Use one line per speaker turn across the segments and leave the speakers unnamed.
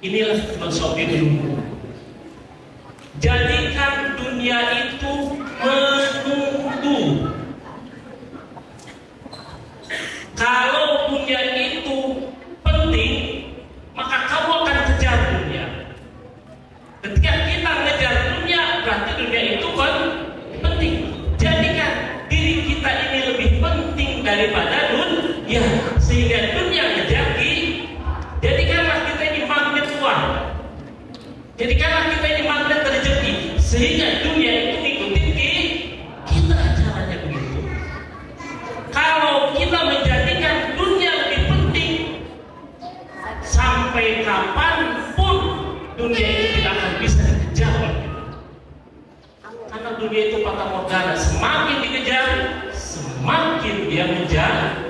Inilah filosofi dulu. Jadikan dunia itu menunggu. Kalau dunia itu penting, maka kamu akan kejar dunia. Ketika kita ngejar dunia, berarti dunia itu kan penting. Jadikan diri kita ini lebih penting daripada dunia, sehingga dunia ngejar kita. Jadikanlah kita ini magnet uang. Jadikanlah kita ini magnet rezeki, sehingga dunia itu ngikutin kita. Caranya begitu. Kalau kita menjadikan dunia lebih penting, sampai kapanpun dunia itu tidak akan bisa dikejar. Karena dunia itu fata morgana, semakin dikejar, semakin dia mengejar.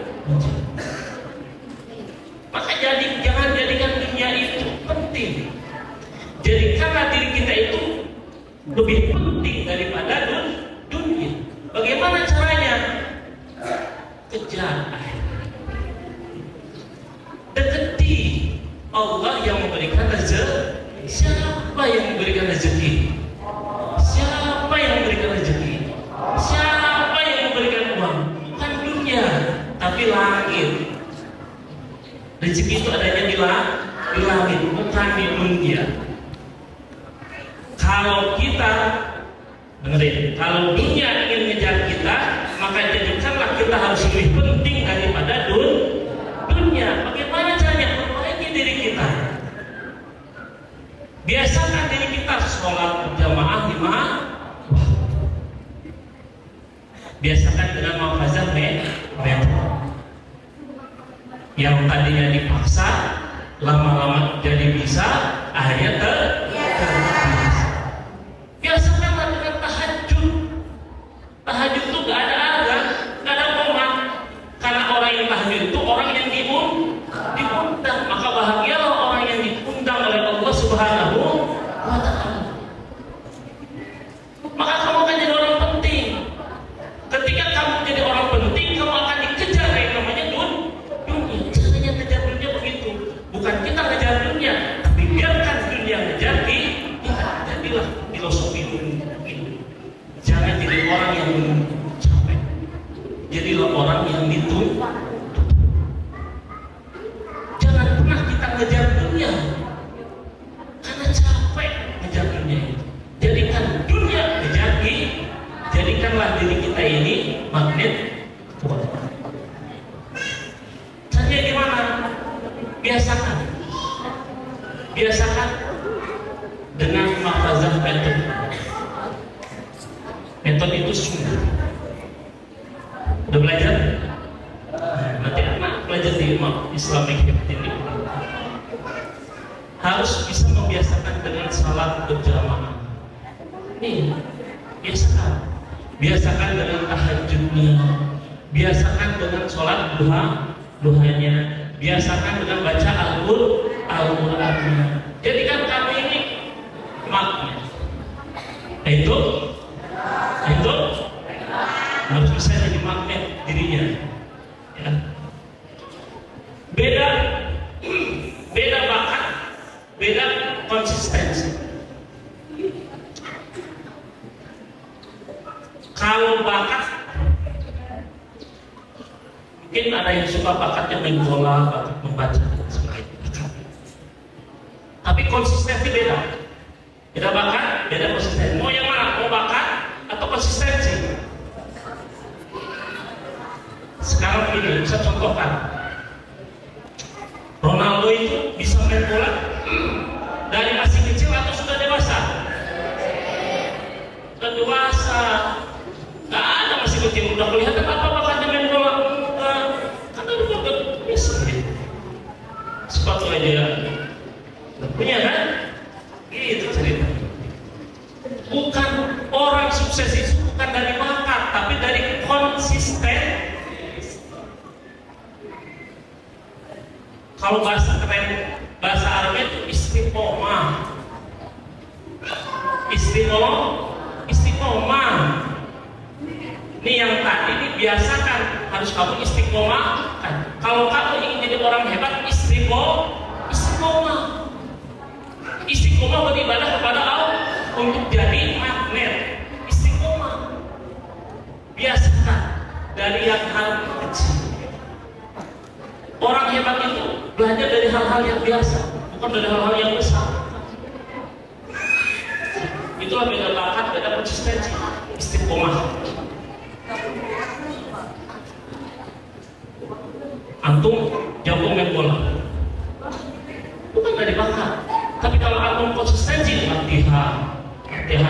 Maka jangan jadikan dunia itu penting. Jadikanlah diri kita itu lebih penting daripada dunia. Bagaimana caranya? Kejar akhirat. Deketi Allah yang memberikan rezeki. Siapa yang memberikan rezeki? Siapa yang memberikan rezeki? Siapa yang memberikan uang? Bukan dunia, tapi langit. Rezeki itu adanya di langit, bukan di dunia. Kalau kita dengerin, kalau dunia ingin mengejar kita, maka jadikanlah kita harus lebih penting daripada dunia. Bagaimana caranya? Perbaiki diri kita. Biasakan diri kita sholat berjamaah 5 waktu. Biasakan dengan mahfazah metode. Yang tadinya dipaksa, lama-lama jadi bisa, akhirnya terbiasa. Biasakanlah dengan tahajud. Tahajud itu gak ada azan, gak ada komat. Karena orang yang tahajud itu orang yang diundang. Maka bahagialah orang yang diundang oleh Allah Subhanahu wa Ta'ala. Maka kamu akan jadi orang penting. Ketika kamu jadi orang penting, kamu akan dikejar yang namanya dunia. Caranya kejar dunia begitu. Bukan kita ngejar dunia, tapi biarkan dunia ngejar kita. Jadilah filosofi dunia. Jangan jadi orang yang capek. Jadilah orang yang ditunggu. Jangan pernah kita ngejar dunia, karena capek ngejar dunia itu. Jadikan dunia ngejar kita. Jadikanlah diri kita ini magnet kuat. Caranya gimana? Biasakan dengan mahfazah metode. Metode itu sungguh. Udah belajar? Nanti anak belajar di Islamic ini harus bisa membiasakan dengan salat berjamaah. Nih, biasakan dengan tahajudnya, biasakan dengan sholat duhanya, biasakan dengan baca Al-Qur'annya. Jadikan kami ini magnet. Itu harus bisa jadi magnet dirinya. Ya. Beda bakat, beda konsistensi. Kalau bakat, mungkin ada yang suka bakatnya main bola, bakat membaca, tapi konsistensi beda. Beda bakat, beda konsistensi. Mau yang mana? Mau bakat atau konsistensi? Sekarang begini, bisa contohkan. Ronaldo itu bisa main bola dari masih kecil atau sudah dewasa? Sudah dewasa. Gak ada masih kecil, udah kelihatan apa bakatnya main bola? Karena udah bisa. Sepatu aja punya kan? Itu cerita. Bukan orang sukses itu bukan dari bakat, tapi dari konsisten. Kalau bahasa keren, bahasa Arabnya itu istiqomah. Istiqomah. Ini yang tadi dibiasakan, harus kamu istiqomah. Kalau kamu ingin jadi orang hebat, istiqomah. untuk jadi magnet. Istiqomah. Biasakan dari yang hal kecil. Orang hebat itu belajar dari hal-hal yang biasa, bukan dari hal-hal yang besar. Itulah beda bakat, beda konsistensi. Istiqomah. Antum jago main bola, bukan dari bakat. Tapi kalau antum konsistensi latihan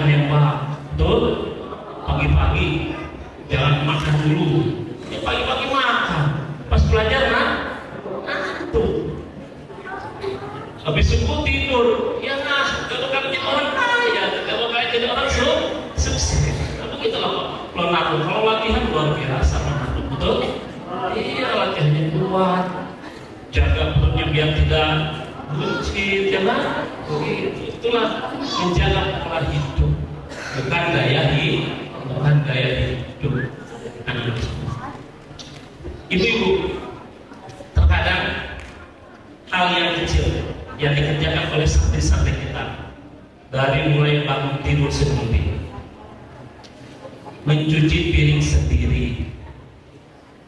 yang baik, betul. Pagi-pagi jangan makan dulu. Ya pagi-pagi makan. Pas belajar ngantuk. Habis subuh tidur. Ya kalau kalian jadi orang kaya, kalau kalian jadi orang sukses. Nah, begitulah Leonardo. Kalau latihan luar biasa Leonardo, betul? Iya, latihannya kuat, jaga perutnya biar tidak buncit, ya kan? Itulah menjaga pola hidup, bukan gaya hidup. Ibu-ibu, terkadang hal yang kecil yang dikerjakan oleh santri-santri kita, dari mulai bangun tidur sendiri, mencuci piring sendiri,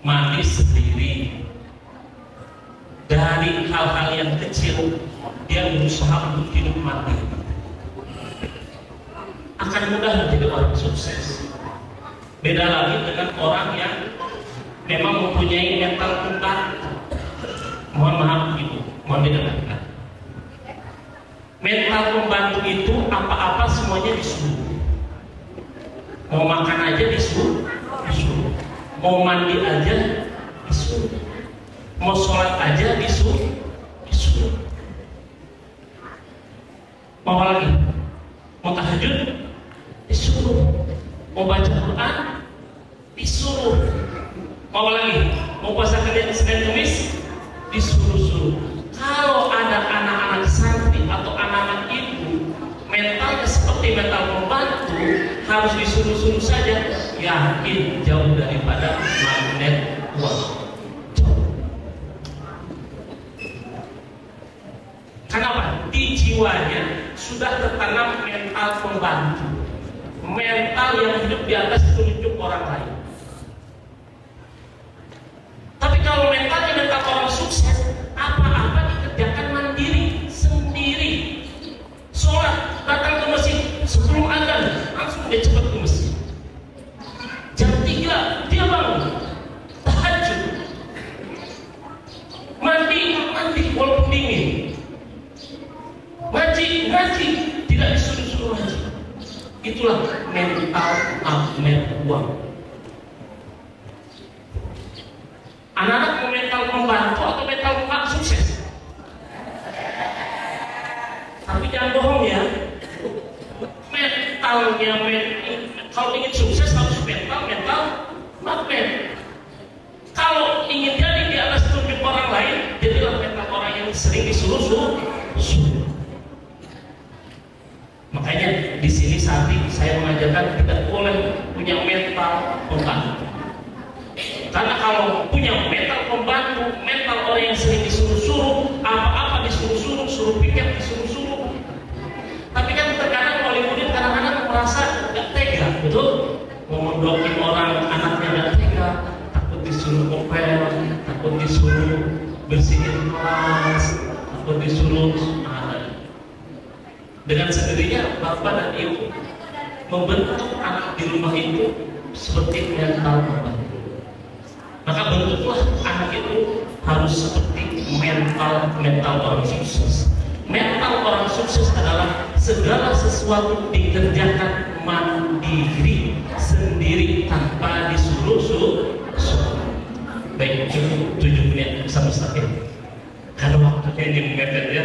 mandi sendiri, dari hal-hal yang kecil dia berusaha untuk hidup mandiri, akan mudah menjadi orang sukses. Beda lagi dengan orang yang memang mempunyai mental pembantu. Mohon maaf ibu, mohon didengarkan. Mental pembantu itu apa-apa semuanya disuruh. Mau makan aja disuruh. Mau mandi aja disuruh, mau sholat aja disuruh, mau apa lagi? Mau tahajud disuruh, mau baca Quran disuruh, mau apa lagi? Mau puasa Senin Kamis disuruh. Kalau ada anak-anak santri atau anak-anak ibu mentalnya seperti mental pembantu, harus disuruh-suruh saja, yakin jauh daripada magnet uang. Kenapa? Di jiwanya sudah tertanam mental pembantu, mental yang hidup di atas tunjuk orang lain. Tapi kalau mentalnya mental orang sukses, apa-apa dikerjakan mandiri, sendiri. Sholat, datang ke masjid sebelum adzan, langsung dia cepat ke masjid. Jam 3 dia bangun, tahajud, mandi walaupun dingin, ngaji, tidak disuruh-suruh ngaji. Itulah mental magnet uang. Anak-anak mental pembantu atau mental pembantu sukses. Tapi jangan bohong ya, mentalnya kalau ingin sukses harus mental magnet. Kalau ingin jadi di atas tunjuk orang lain, jadilah mental orang yang sering disuruh. Makanya di sini saat ini saya mengajarkan tidak boleh punya mental pembantu. Karena kalau punya mental pembantu, mental orang yang sering disuruh-suruh, apa-apa disuruh-suruh, suruh piket disuruh-suruh. Tapi kan terkadang wali murid kadang-kadang merasa gak tega, betul? Mau mendoain orang anaknya gak tega, takut disuruh ngopel, takut disuruh bersihin kelas, takut disuruh dengan sendirinya bapak dan ibu membentuk anak di rumah itu seperti mental pembantu. Maka bentuklah anak itu harus seperti mental orang sukses. Mental orang sukses adalah segala sesuatu dikerjakan mandiri, sendiri, tanpa disuruh. Baik, cukup 7 menit sama Ustaz. Karena waktunya ini mepet ya,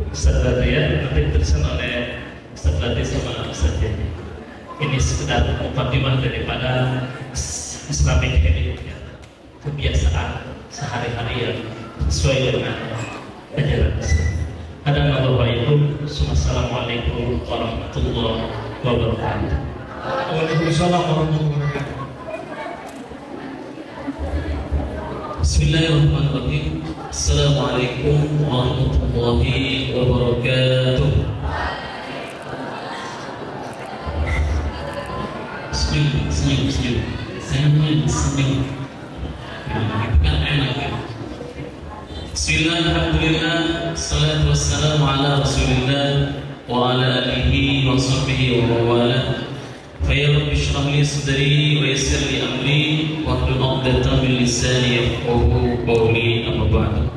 Ustaz ya, nanti dituliskan oleh Ustaz Lati sama Ustaz ya. Ini sekedar mukadimah daripada Islamic Habit ya. Kebiasaan sehari-hari yang sesuai dengan ajaran Islam. Assalamualaikum warahmatullahi wabarakatuh.
Waalaikumsalam warahmatullahi wabarakatuh.
Bismillahirrahmanirrahim. Assalamualaikum warahmatullahi wabarakatuh. senyum. Nah, itu kan enak ya. Bismillah, alhamdulillah, salatu wassalamu ala rasulillah wa ala alihi wa sahbihi wa mawala. Faya Rabbi shrah li sadri wa yassir li amri wa hlul 'uqdatam min lisani yafqahu qawli, amma ba'du.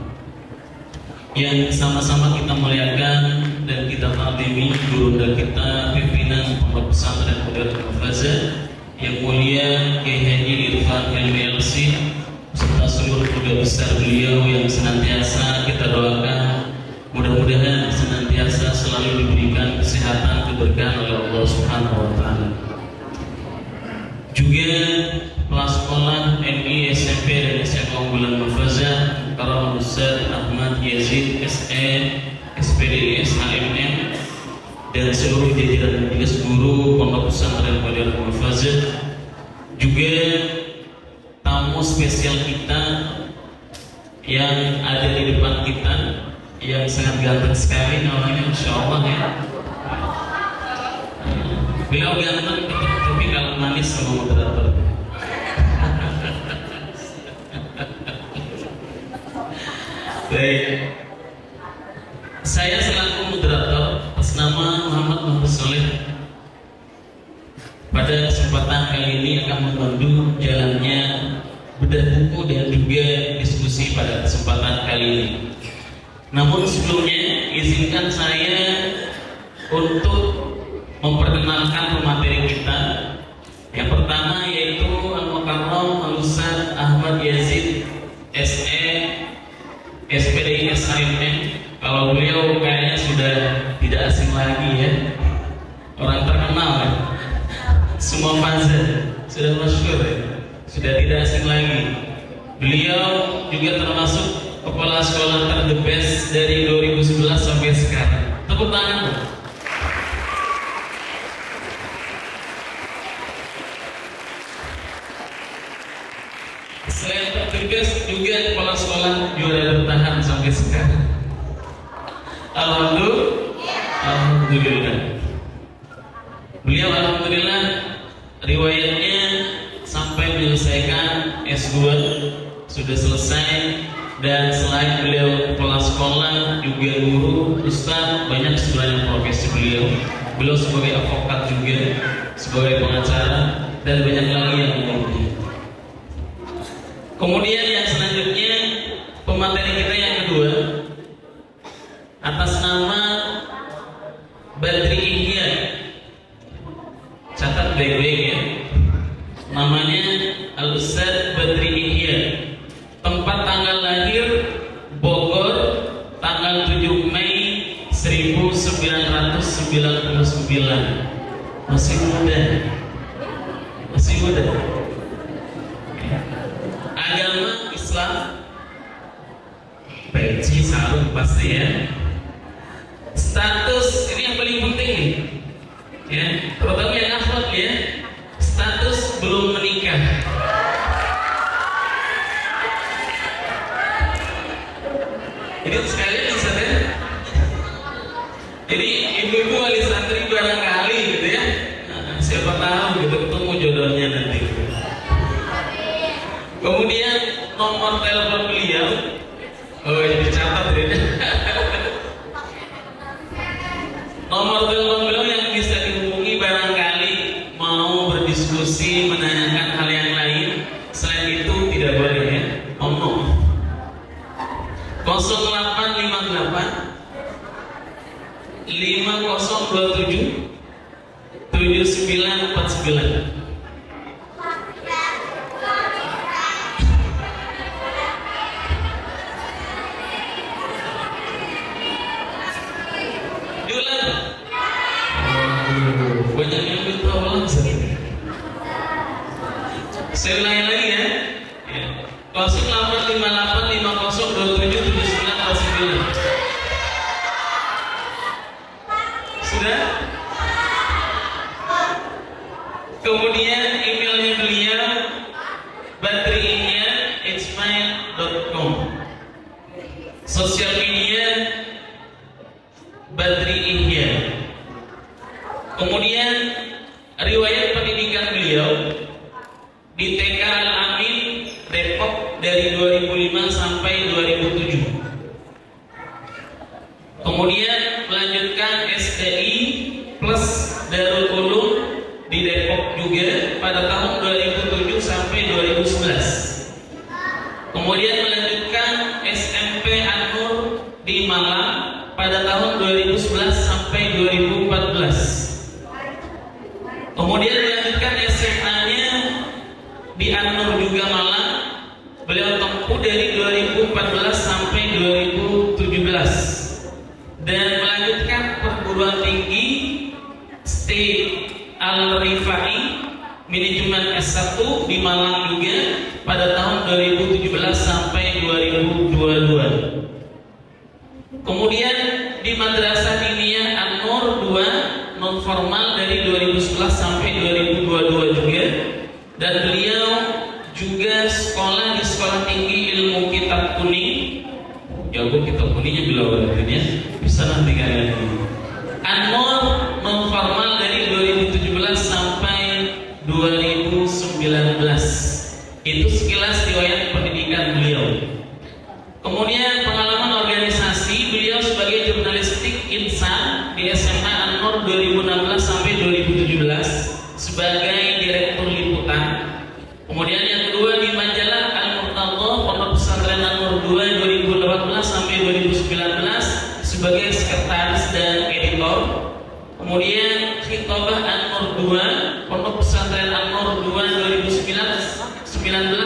Yang sama-sama kita muliakan dan kita takdimi guru dan kita pimpinan Pondok Pesantren Mudarat Al-Faza yang mulia Kiai Haji Irfan Helmi Al-Sid serta seluruh keluarga besar beliau yang senantiasa kita doakan mudah-mudahan senantiasa selalu diberikan kesehatan keberkahan oleh Allah Subhanahu wa taala. Juga kepala sekolah MI SMP dan SMA Unggulan Al-Faza Karam Ustaz Ahmad Yazid SE SPDI SHMM dan seluruh jajaran majelis guru Pondok Pesantren Mudarat Al-Faza, juga tamu spesial kita yang ada di depan kita yang sangat ganteng sekali namanya, Masya Allah ya. Beliau ganteng tapi kalau manis sama moderator. Baik, saya selaku moderator atas nama Muhammad Muhammad Soleh pada kesempatan kali ini akan memandu jalannya bedah buku dan juga diskusi pada kesempatan kali ini. Namun sebelumnya izinkan saya untuk memperkenalkan pemateri kita. Yang pertama yaitu Al-Mukarram Al-Ustaz Ahmad Yazid SE SPDI SHMM. Kalau beliau kayaknya sudah tidak asing lagi ya, orang terkenal ya. Semua fase sudah masyhur ya, sudah tidak asing lagi. Beliau juga termasuk kepala sekolah ter the best dari 2011 sampai sekarang. Tepuk tangan. Selain ter the best juga kepala sekolah juara bertahan sampai sekarang. Alhamdulillah. Beliau alhamdulillah riwayatnya sampai menyelesaikan S2 sudah selesai, dan selain beliau kepala sekolah juga guru, ustaz, banyak sebenarnya profesi beliau. Beliau sebagai advokat juga, sebagai pengacara, dan banyak lagi yang lainnya. Kemudian yang selanjutnya pemateri kita yang kedua atas nama Badri Ihya. Catat baik-baik ya. Namanya Al-Ustaz Badri Ihya. Tempat tanggal lahir Bogor, tanggal 7 Mei 1999. Masih muda. Masih muda. Agama Islam. Peci sarung pasti ya. Status ini yang paling penting ya, terutama yang akhwat ya. Status belum menikah. Jadi sekalian bisa deh. Jadi ibu-ibu wali santri barangkali gitu ya. Nah, siapa tahu gitu ketemu jodohnya nanti. Kemudian nomor telepon beliau, oh ini dicatat ya. Nomor telepon beliau yang bisa dihubungi barangkali mau berdiskusi, menanyakan hal yang lain. Selain itu tidak boleh ya. Omong 0858 5027 7949. Banyak yang minta langsung. Saya ulangi lagi ya. 085850277949. Sudah? Kemudian emailnya beliau badriihya@gmail.com. Sosial media Badri Ihya. Kemudian riwayat pendidikan beliau di TK Al-Amin Kemudian melanjutkan SDI plus Darul Ulum di Depok juga pada tahun 2007 sampai 2011. Kemudian melanjutkan SMP An-Nur di Malang pada tahun 2011 sampai 2014. Kemudian melanjutkan SMA-nya di An-Nur juga Malang. Beliau tempuh dari 2014 sampai 2017 dan melanjutkan perguruan tinggi State Al-Rifai Manajemen S1 di Malang juga pada tahun 2017 sampai 2022. Kemudian di Madrasah Diniyah An-Nur 2 non formal dari 2011 sampai 2022 juga, dan beliau juga sekolah di Sekolah Tinggi Ilmu Kitab Kuning. Ya bu, kitab kuningnya bila ya bisa nanti kalian. An-Nur non formal dari 2017 sampai 2019. Itu sekilas riwayat pendidikan beliau. Kemudian pengalaman organisasi beliau sebagai jurnalistik insan di SMA An-Nur 2016 sampai 2017 sebagai direktur liputan. Kemudian yang kedua di majalah Al-Murtadha Pondok Pesantren An-Nur 2 2018 sampai 2019 sebagai sekretaris dan editor. Kemudian Khitabah An-Nur 2 Pondok Pesantren An-Nur 2 2019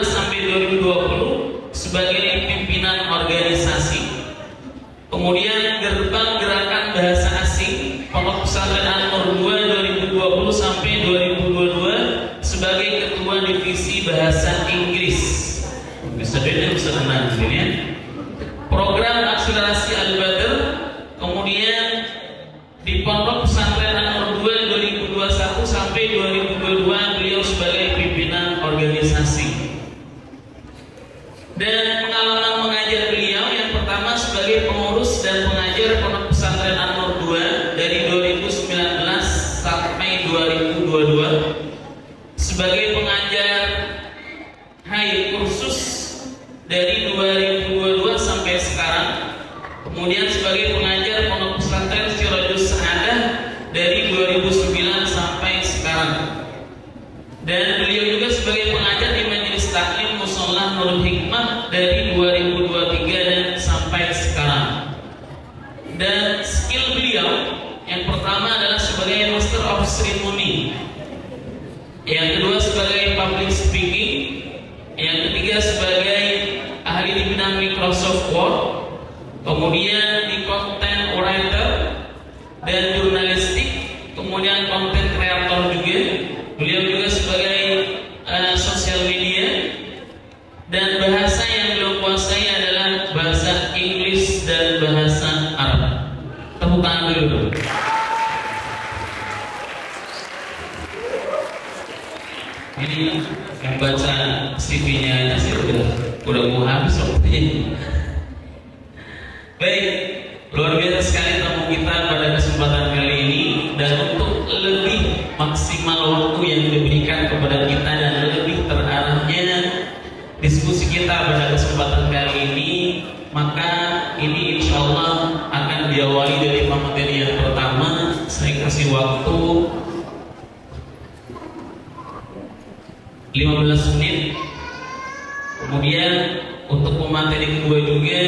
sampai 2020 sebagai pimpinan organisasi. Kemudian Gerbang Gerakan Bahasa Asing Pondok Pesantren An-Nur 2 2020 sampai 2022 sebagai ketua divisi bahasa Inggris. Bisa beda, bisa tenang ya. Program akselerasi Al-Badr. Kemudian di Pondok Pesantren An-Nur 2 2021 sampai 2022 beliau sebagai pimpinan organisasi. Dan pengalaman mengajar beliau yang pertama sebagai pengurus dan pengajar Pondok Pesantren An-Nur 2 dari 2019 sampai 2022, sebagai pengajar high kursus dari 2022 sampai sekarang, kemudian sebagai pengajar Pondok Pesantren Sirajus Sa'adah dari 2009 sampai sekarang, dan beliau juga sebagai pengajar di Majelis Taklim Musholah Nurul Hikmah dari 2023 dan sampai sekarang. Dan skill beliau yang pertama adalah sebagai Master of Ceremony, yang kedua sebagai public speaking, yang ketiga sebagai ahli di bidang Microsoft Word, kemudian di content writer dan jurnalistik, kemudian content creator juga. Beliau juga sebagai social media, dan bahasa yang beliau kuasai adalah bahasa Inggris dan bahasa Arab. Tepuk tangan dulu. Ini yang baca CV-nya aja sih udah mau habis waktunya. Baik, luar biasa sekali tamu kita pada kesempatan kali ini, dan untuk lebih maksimal waktu yang diberikan kepada kita dan lebih terarahnya diskusi kita pada kesempatan kali ini, maka ini insya Allah akan diawali dari materi yang pertama. Saya kasih waktu 15 menit. Kemudian untuk pemateri kedua juga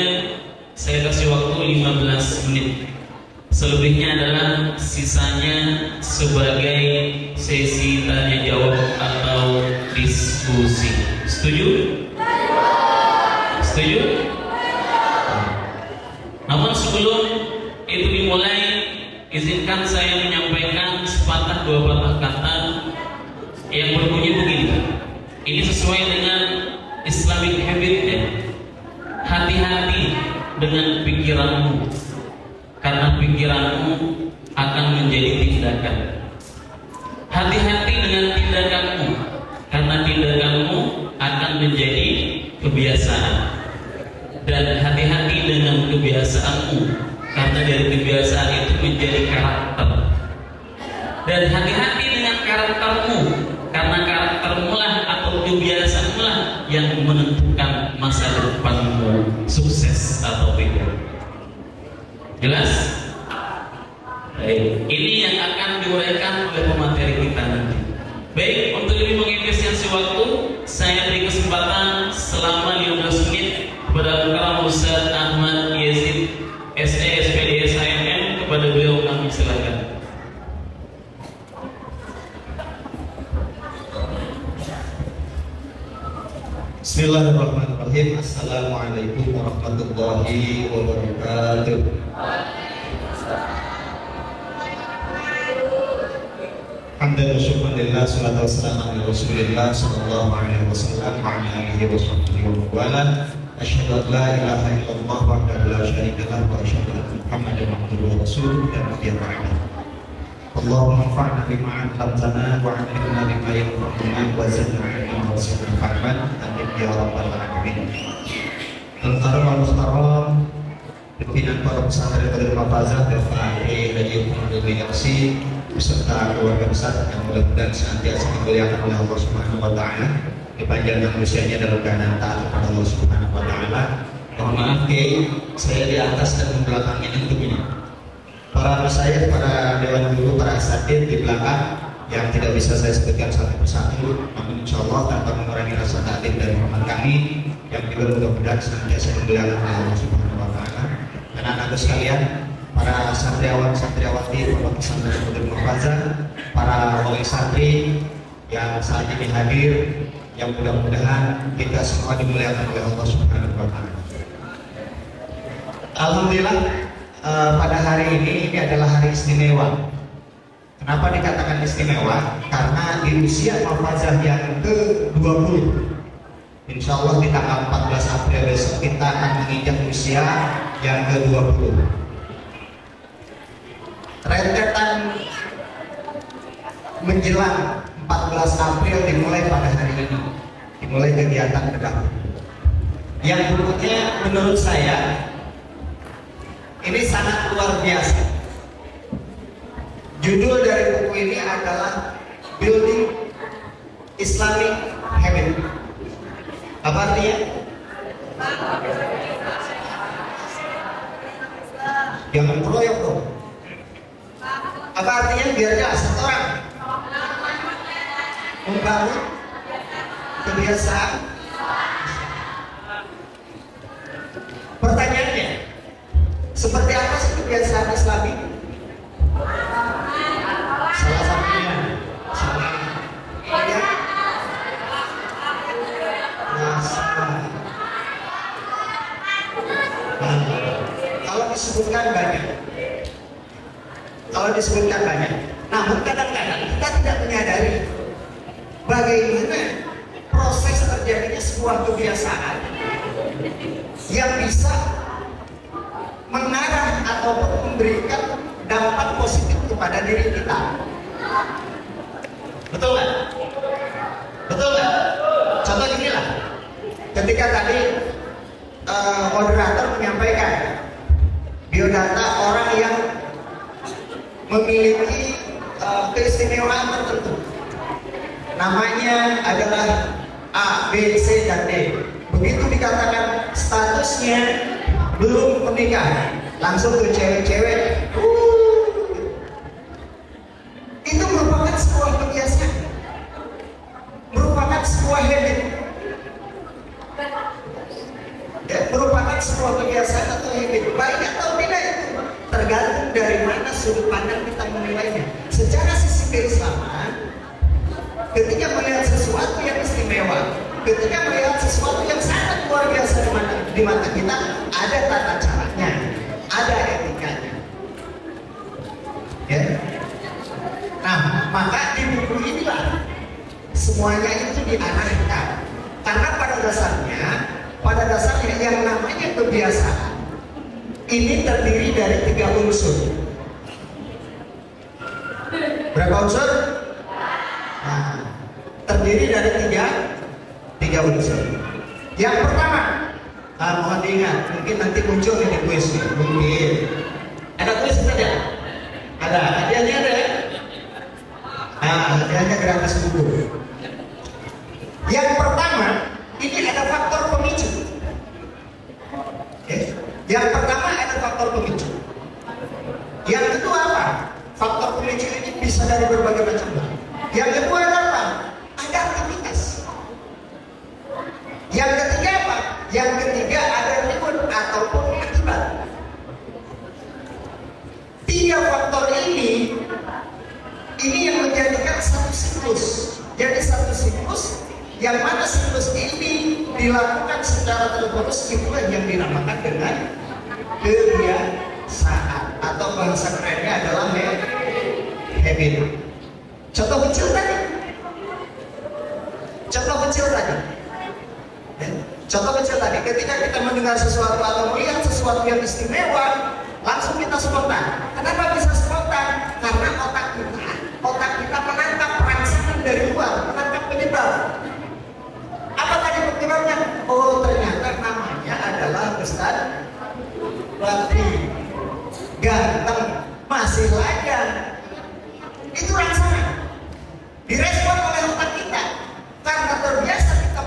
saya kasih waktu 15 menit. Selebihnya adalah sisanya sebagai sesi tanya jawab atau diskusi. Setuju? Setuju? Namun sebelum itu dimulai, izinkan saya menyampaikan sepatah dua patah kata yang berbunyi begini. Ini sesuai dengan Islamic habit ya. Hati-hati dengan pikiranmu, karena pikiranmu akan menjadi tindakan. Hati-hati dengan tindakanmu, karena tindakanmu akan menjadi kebiasaan. Dan hati-hati dengan kebiasaanmu, karena dari kebiasaan itu menjadi karakter. Dan hati-hati dengan karaktermu, karena karaktermu lah atau kebiasaanmu lah yang menentukan masa depanmu sukses atau tidak. Jelas? Baik, ini yang akan diuraikan oleh pemateri kita nanti. Baik, untuk lebih mengefisiensi waktu, saya beri kesempatan selama 15 menit kepada Karam Ustaz Ahmad Yazid, SE SPD SIMM, kepada beliau kami silakan.
Bismillahirrahmanirrahim. Assalamualaikum warahmatullahi wabarakatuh. Hamdan wa syukran lillah, salatu wassalamu ala Rasulillah sallallahu alaihi wasallam wa ala alihi wa sahbihi wa wala. Asyhadu an la ilaha illallah wahdahu la syarika lah wa asyhadu anna Muhammadan abduhu wa rasuluh dan nabiyyan ba'da. Allahumma anfa'na bima 'allamtana wa 'allimna bima yanfa'una wa zidna 'ilman wa zidna fahman. Amin ya rabbal alamin. Al-Karam al-Muhtaram, pimpinan para pesantren Qadrul Mafazah, Bapak Haji Muhammad Yaksi, beserta keluarga besar yang mudah-mudahan senantiasa dimuliakan oleh Allah Subhanahu wa taala, dipanjangkan usianya dalam keadaan taat kepada Allah Subhanahu wa taala. Mohon maaf saya di atas dan membelakangnya untuk ini. Para masyayikh, para dewan guru, para asatidz di belakang yang tidak bisa saya sebutkan satu persatu, namun insya Allah tanpa mengurangi rasa takdim dan hormat kami yang juga mudah-mudahan senantiasa dimuliakan oleh Allah Subhanahu wa taala. Anak-anakku sekalian, para santriawan santriawati pondok pesantren Qadrul Mafazah, para wali santri yang saat ini hadir, yang mudah-mudahan kita semua dimuliakan oleh Allah Subhanahu wa taala. Alhamdulillah, pada hari ini adalah hari istimewa. Kenapa dikatakan istimewa? Karena di usia Mafazah yang ke-20, insya Allah di tanggal 14 April besok kita akan menginjak usia yang ke-20. Rentetan menjelang 14 April dimulai pada hari ini, dimulai kegiatan kedap. Yang berikutnya menurut saya ini sangat luar biasa. Judul dari buku ini adalah Building Islamic Habit. Apa artinya? Jangan proyek dong. Apa artinya? Biar jelas. Satu orang membangun kebiasaan. Pertanyaannya, seperti apa sih kebiasaan Islami? Salah satunya ya, kalau disebutkan banyak, namun kadang-kadang kita tidak menyadari bagaimana proses terjadinya sebuah kebiasaan yang bisa mengarah atau memberikan dampak positif kepada diri kita. Betul nggak? Betul nggak? Contoh gini lah, ketika tadi moderator menyampaikan biodata orang yang memiliki keistimewaan tertentu, namanya adalah A, B, C, dan D. Begitu dikatakan statusnya belum menikah, langsung ke cewek-cewek. Itu merupakan sebuah kebiasaan, merupakan sebuah habit, ya, merupakan sebuah kebiasaan atau habit. Baik atau tidak itu tergantung dari mana sudut pandang kita menilainya. Secara sisi keislaman, ketika melihat sesuatu yang istimewa, ketika melihat sesuatu yang sangat luar biasa di mata kita, ada tata caranya, ada etikanya. Ya. Nah, maka di buku inilah semuanya itu diarahkan. Karena pada dasarnya yang namanya kebiasaan ini terdiri dari 3 unsur. Berapa unsur? Nah, terdiri dari tiga unsur. Yang pertama, mohon diingat, mungkin nanti muncul di kuis nih, mungkin. Ada kuis tidak? Ada, hadiahnya ada ya? Hadiahnya gratis buku. Yang pertama, ini ada faktor pemicu. Okay. Yang pertama ada faktor pemicu. Yang kedua apa? Faktor pemicu ini bisa dari berbagai macam hal. Yang kedua adalah ada aktivitas. Yang ketiga apa? Yang ketiga ada reward ataupun akibat. Tiga faktor ini yang menjadikan satu siklus. Jadi satu siklus yang mana siklus ini dilakukan secara terus itulah yang dinamakan dengan kebiasaan atau bahasa kerennya adalah habit. Contoh kecil tadi. Ketika kita mendengar sesuatu atau melihat sesuatu yang istimewa, langsung kita spontan. Kenapa bisa spontan? Karena otak kita menangkap rangsangan dari luar, menangkap penyebab. Apa tadi penyebabnya? Oh, ternyata namanya adalah Ustaz Lutfi, ganteng, masih layan. Itu rangsangan. Direspon oleh otak kita karena terbiasa kita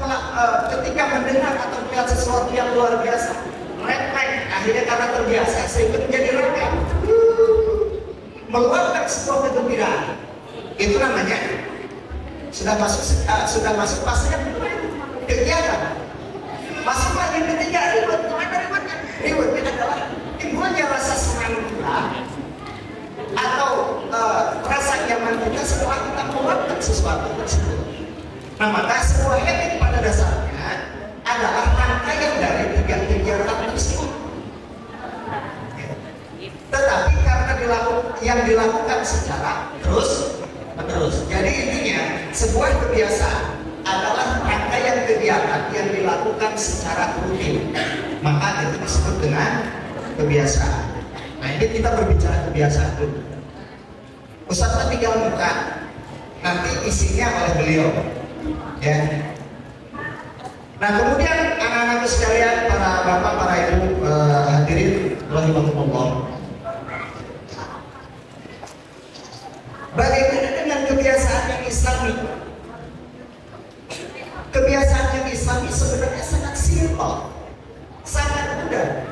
ketika mendengar atau melihat sesuatu yang luar biasa, refleks. Akhirnya karena terbiasa sehingga menjadi refleks, meluapkan sebuah kegembiraan. Itu namanya sudah masuk fase yang kedua, kegiatan. Masuk lagi yang ketiga, reward. Gimana rewardnya? Rewardnya adalah timbulnya rasa senang kita atau rasa nyaman kita setelah kita meluapkan sesuatu tersebut. Nah, maka sebuah habit pada dasarnya adalah rangkaian dari tiga kegiatan tersebut. Tetapi karena yang dilakukan secara terus-menerus. Jadi intinya sebuah kebiasaan adalah rangkaian kegiatan yang dilakukan secara rutin. Maka itu disebut dengan kebiasaan. Nah, ini kita berbicara kebiasaan dulu. Ustaz tinggal buka, nanti isinya oleh beliau. Ya. Nah, kemudian anak-anak sekalian, para bapak, para ibu, hadirin rahimahumullah. Bagaimana dengan kebiasaan yang Islami? Kebiasaan yang Islami sebenarnya sangat simpel, sangat mudah.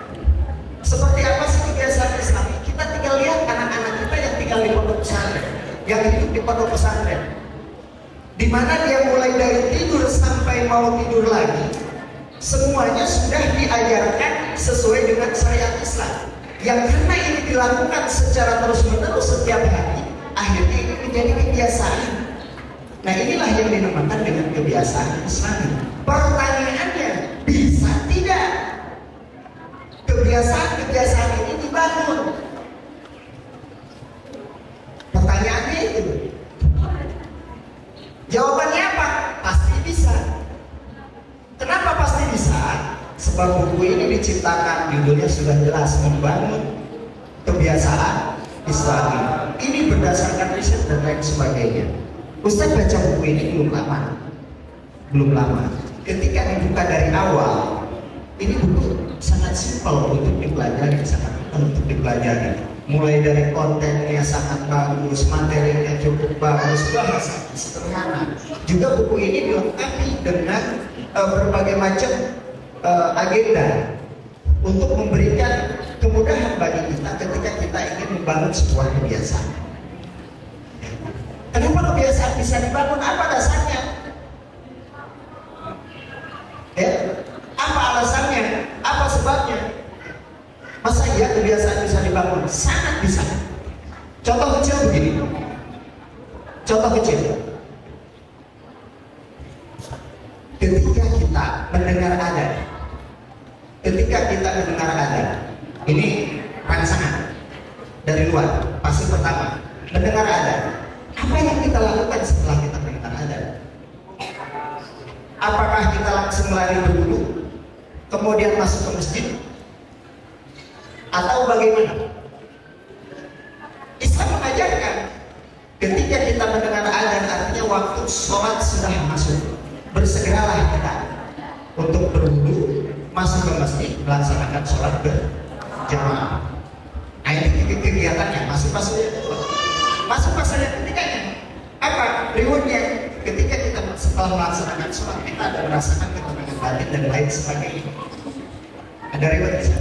Seperti apa sih kebiasaan Islami? Kita tinggal lihat anak-anak kita yang tinggal di pondok pesantren, yang hidup di pondok pesantren, di mana dia mulai dari tidur sampai mau tidur lagi, semuanya sudah diajarkan sesuai dengan syariat Islam. Yang karena ini dilakukan secara terus-menerus setiap hari, akhirnya ini menjadi kebiasaan. Nah, inilah yang dinamakan dengan kebiasaan Islami. Pertanyaannya, bisa tidak kebiasaan ini dibangun? Pertanyaannya itu. Jawabannya apa? Pasti bisa. Kenapa pasti bisa? Sebab buku ini diciptakan, judulnya sudah jelas, membangun kebiasaan Islami. Ini berdasarkan riset dan lain sebagainya. Ustaz baca buku ini belum lama. Ketika dibuka dari awal, ini buku sangat simpel untuk dipelajari, Mulai dari kontennya sangat bagus, materinya cukup bagus, bahasa sederhana. Juga buku ini dilengkapi dengan berbagai macam agenda untuk memberikan kemudahan bagi kita ketika kita ingin membangun sebuah kebiasaan. Kenapa kebiasaan bisa dibangun? Apa dasarnya? Ya, apa alasannya? Apa sebabnya? Masa iya kebiasaan bisa dibangun? Sangat bisa. Contoh kecil begini. Ketika kita mendengar adzan, ini rangsangan dari luar. Pasti pertama, mendengar adzan. Apa yang kita lakukan setelah kita mendengar adzan? Apakah kita langsung lari berwudu, kemudian masuk ke masjid, atau bagaimana? Islam mengajarkan ketika kita mendengar adzan, artinya waktu sholat sudah masuk, bersegeralah kita untuk berwudu, masuk ke masjid, melaksanakan sholat berjamaah. Nah, ini kegiatannya masuk fase yang ketiganya. Apa rewardnya? Ketika kita setelah melaksanakan sholat, kita ada merasakan ketenangan batin dan lain sebagainya. Ada rewardnya.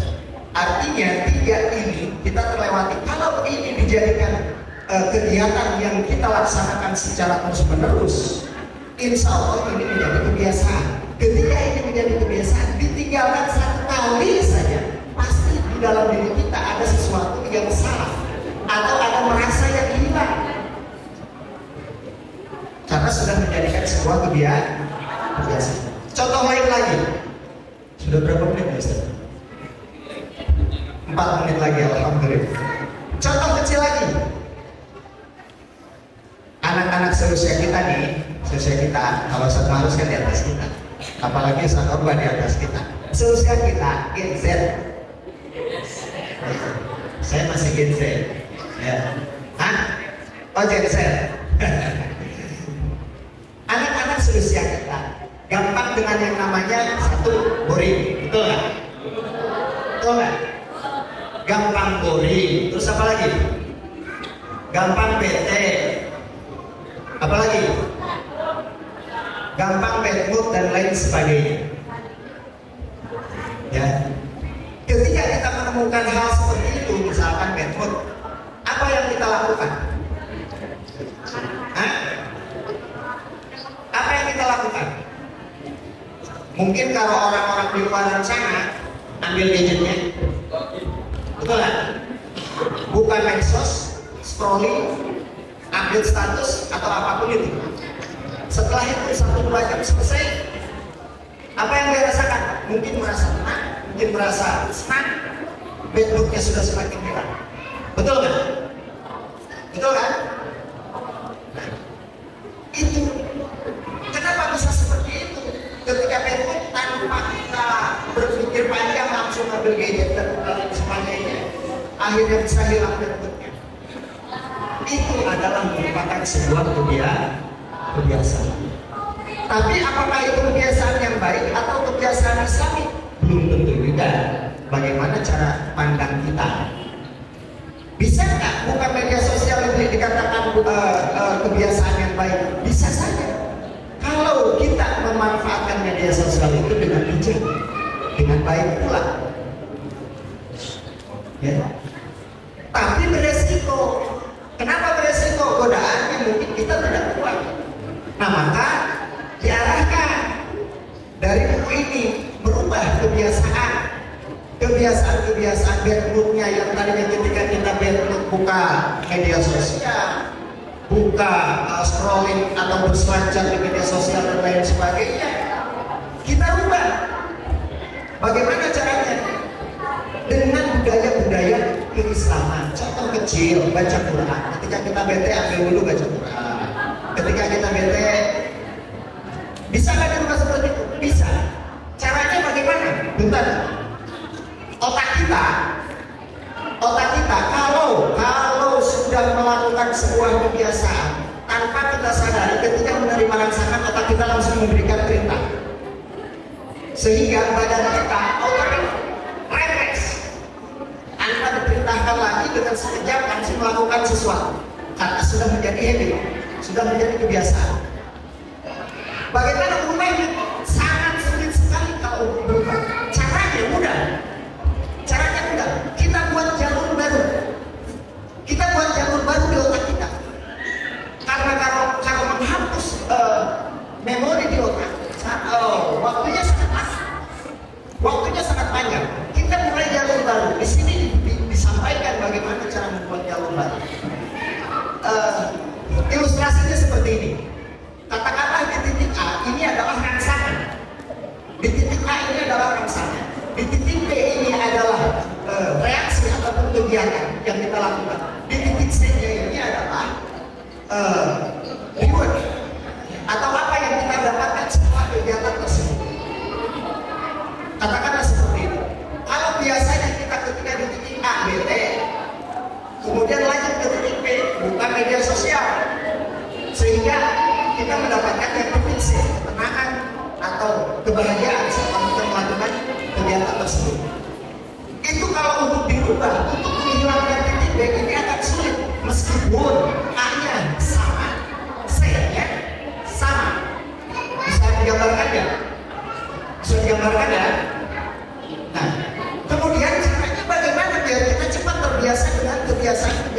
Artinya tiga ini kita terlewati. Kalau ini dijadikan
kegiatan yang kita laksanakan secara terus-menerus, insya Allah ini menjadi kebiasaan. Ketika ini menjadi kebiasaan, ditinggalkan satu kali saja, pasti di dalam diri kita ada sesuatu yang salah atau ada merasa yang hilang, karena sudah menjadikan sebuah kebiasaan. Contoh lain lagi, sudah berapa menit ya Ustaz? 4 menit lagi, alhamdulillah. Contoh kecil lagi, anak-anak seusia kita nih, seusia kita, kalau Ustaz Marus kan di atas kita, apalagi Ustaz Orba di atas kita, seusia kita Gen Z. Saya masih Gen Z ya. Hah? Oh Gen Z. Anak-anak seusia kita gampang dengan yang namanya satu, boring, betul nggak? Betul nggak? Gampang boring, terus apa lagi? Gampang bete, apa lagi? Gampang bad mood dan lain sebagainya. Ya, ketika kita menemukan hal seperti itu, misalkan bad mood, apa yang kita lakukan? Hah? Apa yang kita lakukan? Mungkin kalau orang-orang di luar sana ambil gadgetnya, betul kan? Buka medsos, scrolling, update status atau apapun itu. Setelah itu 1-2 jam selesai, apa yang dia rasakan? Mungkin merasa tenang, mungkin merasa senang, bad moodnya sudah semakin hilang. Betul kan? Betul kan? Nah, itu kenapa bisa seperti itu? Ketika bad mood, tanpa kita berpikir panjang langsung ambil gadget dan lain sebagainya, akhirnya bisa hilang bad moodnya. Itu adalah merupakan sebuah kebiasaan. Tapi apakah itu kebiasaan yang baik atau kebiasaan Islami? Belum tentu juga. Bagaimana cara pandang kita? Bisa nggak buka media sosial ini dikatakan kebiasaan yang baik? Bisa saja. Kalau kita memanfaatkan media sosial itu dengan bijak, dengan baik pula. Ya. Tapi beresiko. Kenapa beresiko? Godaannya mungkin kita tidak kuat. Nah maka diarahkan dari buku ini merubah kebiasaan bad moodnya yang tadinya ketika kita bad mood buka media sosial, buka scrolling atau berselancar di media sosial dan lain sebagainya, kita rubah. Bagaimana caranya? Dengan budaya-budaya keislaman. Contoh kecil, baca Quran. Ketika kita bete, ambil dulu baca Quran. Ketika kita bete, bisa nggak dirubah seperti itu? Bisa. Caranya bagaimana? Bentar. Otak kita kalau sudah melakukan sebuah kebiasaan tanpa kita sadari, ketika menerima rangsangan, otak kita langsung memberikan perintah, sehingga badan kita otomatis refleks tanpa diperintahkan lagi, dengan sekejap langsung melakukan sesuatu karena sudah menjadi habit, sudah menjadi kebiasaan. Bagaimana berubahnya? Sangat sulit sekali kalau berubah. Caranya mudah. Kita buat jalur baru. Kita buat jalur baru di otak kita. Karena kalau menghapus memori di otak, waktunya sangat panjang. Kita mulai jalur baru. Di sini disampaikan bagaimana cara membuat jalur baru. Ilustrasinya seperti ini. Katakanlah di titik A ini adalah rangsangan. Di titik A ini adalah rangsangan. Di titik B ini adalah reaksi ataupun kegiatan yang kita lakukan. Di titik C ini adalah reward atau apa yang kita dapatkan setelah kegiatan tersebut. Katakanlah seperti itu. Kalau biasanya kita ketika di titik A bete, kemudian lanjut ke titik B, buka media sosial, sehingga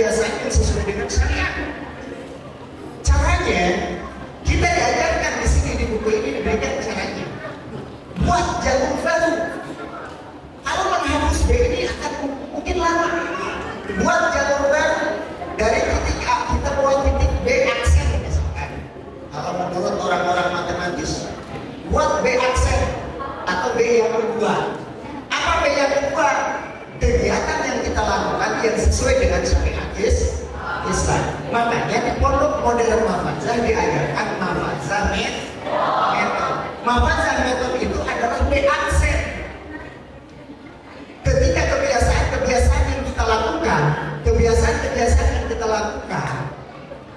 kebiasaan yang sesuai dengan syariat. Caranya kita diajarkan di sini di buku ini diberikan caranya. Buat jalur baru. Kalau menghapus B ini akan mungkin lama. Buat jalur baru dari titik A kita buat titik B aksen misalkan. Kalau menurut orang-orang matematis, buat B aksen atau B yang kedua. Apa B yang kedua? Kegiatan yang kita lakukan yang sesuai dengan syariat Islam. Makanya di pondok modern Mafazah diajarkan Mafazah method. Mafazah method itu adalah B aksen. Ketika kebiasaan-kebiasaan yang kita lakukan,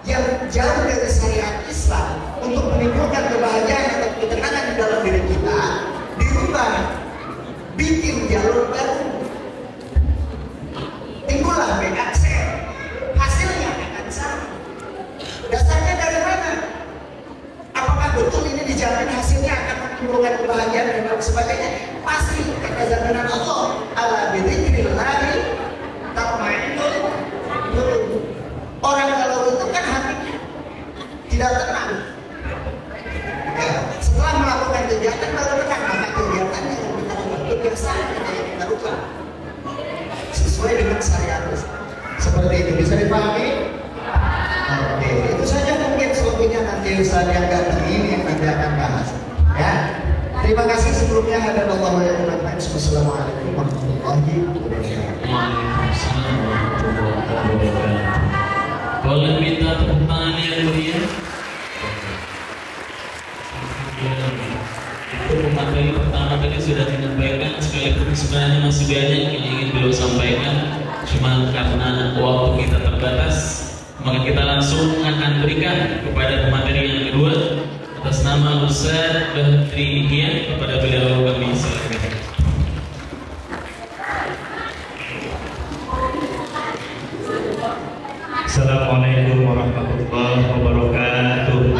yang jauh dari syariat Islam untuk menimbulkan kebahagiaan atau ketenangan di dalam diri kita dirubah, bikin jalur baru, timbullah B aksen. Hasilnya akan sama. Dasarnya dari mana? Apakah betul ini dijamin hasilnya akan menimbulkan kebahagiaan dan lain sebagainya? Pasti, kata jaminan Allah. Ala bidzikrillahi tatma'innul qulub. Orang kalau itu kan hatinya tidak tenang. Ya, setelah melakukan kegiatan baru tenang, maka kegiatannya yang kita lakukan kebiasaan yang kita lakukan sesuai dengan syariat Islam. Seperti itu bisa dipahami? Oke, itu saja mungkin selebihnya nanti Ustaz yang ganti ini yang nanti akan bahas. Ya, terima kasih sebelumnya. Hadanallahu wa iyyakum. Wassalamualaikum warahmatullahi wabarakatuh.
Waalaikumsalam warahmatullahi wabarakatuh. Boleh minta tepuk tangan yang meriah? Itu materi pertama tadi sudah disampaikan, sekalipun sebenarnya masih banyak yang ingin beliau sampaikan, cuma karena waktu kita terbatas, maka kita langsung akan berikan kepada pemateri yang kedua atas nama Ustaz Badri Ihyan. Kepada beliau kami silakan.
Assalamualaikum warahmatullahi wabarakatuh.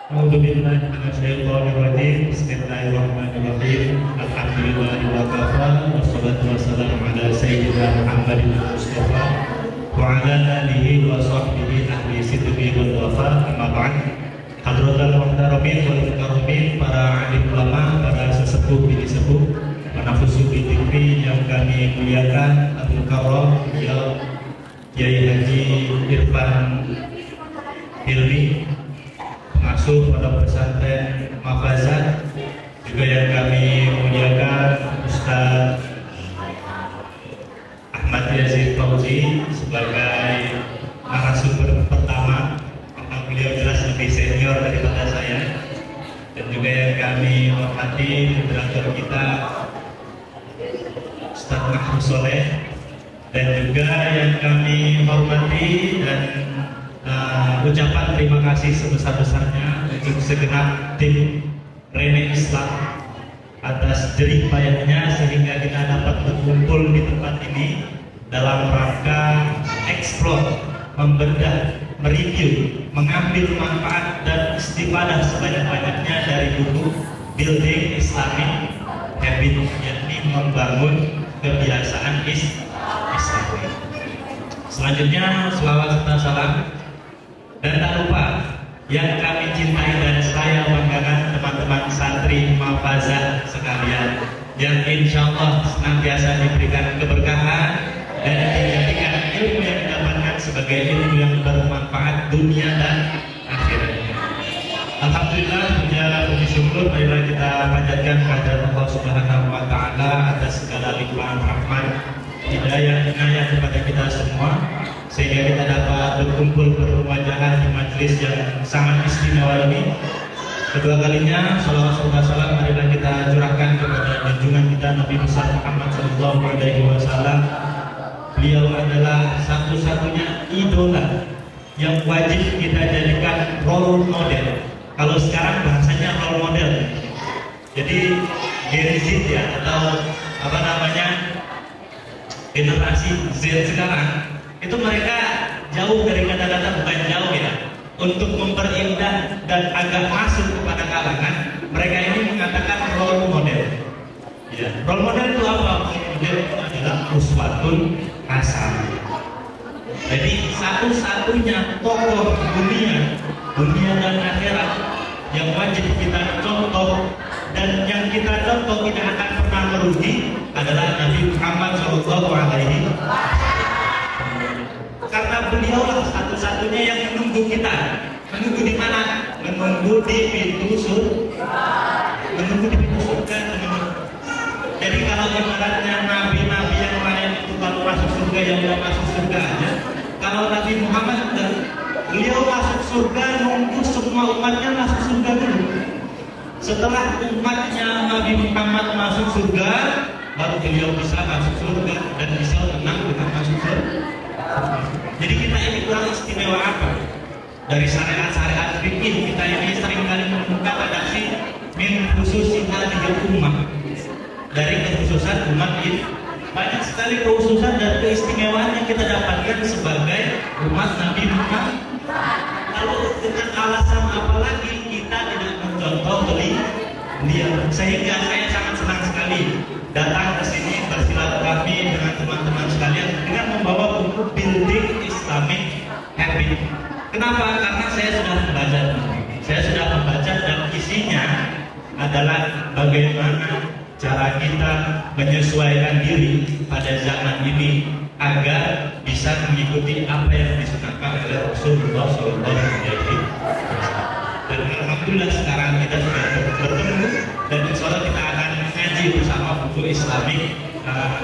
A'udzubillahi minasyaitonirrajim. Bismillahirrahmanirrahim. Alhamdulillahi wa kafa, wassalatu wassalamu ala sayyidina Muhammadin Mustafa wa ala alihi wa sahbihi ahli sidqi wal wafa. Amma ba'd. Hadratul muhtaramin wal mukarramin, para alim ulama, para sesepuh bini sepuh, Nafusu Bidikri yang kami muliakan, Abdul Karom, beliau Kiai Haji Irfan Hilmi, pengasuh Pondok Pesantren Mafazah, juga yang kami muliakan Ustaz Ahmad Yazid Fauzi sebagai narasumber pertama, karena beliau jelas lebih senior daripada saya, dan juga yang kami hormati moderator kita Ustaz Mahmud Soleh, dan juga yang kami hormati dan ucapan terima kasih sebesar-besarnya untuk segenap tim Rene Islam atas jerih payahnya sehingga kita dapat berkumpul di tempat ini dalam rangka eksplor, membedah, mereview, mengambil manfaat dan istifadah sebanyak-banyaknya dari buku Building Islamic Habit, yakni membangun kebiasaan Islami. Selanjutnya selawat serta salam, dan tak lupa yang kami cintai dan saya banggakan teman-teman santri Mafazah sekalian yang insya Allah senantiasa diberikan keberkahan dan dijadikan ilmu yang didapatkan sebagai ilmu yang bermanfaat dunia dan akhiratnya. Alhamdulillah, puji syukur marilah kita panjatkan kehadirat Allah Subhanahu wa taala atas segala limpahan rahmat, hidayah, inayah kepada kita semua, sehingga kita dapat berkumpul bermuajahah di majelis yang sangat istimewa ini. Kedua kalinya salawat serta salam marilah kita curahkan kepada junjungan kita Nabi besar Muhammad sallallahu alaihi wasallam. Beliau adalah satu-satunya idola yang wajib kita jadikan role model. Kalau sekarang bahasanya role model. Jadi Gen Z ya, atau apa namanya, generasi Z sekarang itu mereka jauh dari kata-kata, bukan jauh ya, untuk memperindah dan agak masuk kepada kalangan, mereka ini mengatakan role model. Ya, role model itu apa? Role model itu adalah uswatun hasanah. Jadi satu-satunya tokoh dunia dan akhirat yang wajib kita contoh dan yang kita contoh tidak akan pernah merugi adalah Nabi Muhammad SAW. Karena beliaulah satu-satunya yang menunggu kita. Menunggu di mana? Menunggu di pintu surga. Menunggu di pintu surga, teman-teman. Jadi kalau ibaratnya nabi-nabi yang lain itu baru masuk surga, yang udah masuk surga aja. Kalau Nabi Muhammad beliau masuk surga, nunggu semua umatnya masuk surga dulu. Setelah umatnya Nabi Muhammad masuk surga, baru beliau bisa masuk surga dan bisa tenang dengan masuk surga. Jadi kita ini kurang istimewa apa? Dari syariat-syariat fikih kita ini seringkali menemukan redaksi min khususi hadhihi ummah. Dari kekhususan umat ini banyak sekali kekhususan dan keistimewaan yang kita dapatkan sebagai umat Nabi Muhammad. Lalu dengan alasan apa lagi kita tidak mencontoh beliau? Sehingga saya sangat senang sekali datang ke sini bersilaturahmi dengan teman-teman sekalian dengan membawa buku Building Islamic Habit. Kenapa? Karena saya sudah membaca dan isinya adalah bagaimana cara kita menyesuaikan diri pada zaman ini agar bisa mengikuti apa yang disunahkan oleh Rasulullah SAW. Dan alhamdulillah sekarang kita sudah bertemu dan insya Allah kita akan ngaji bersama buku Islamic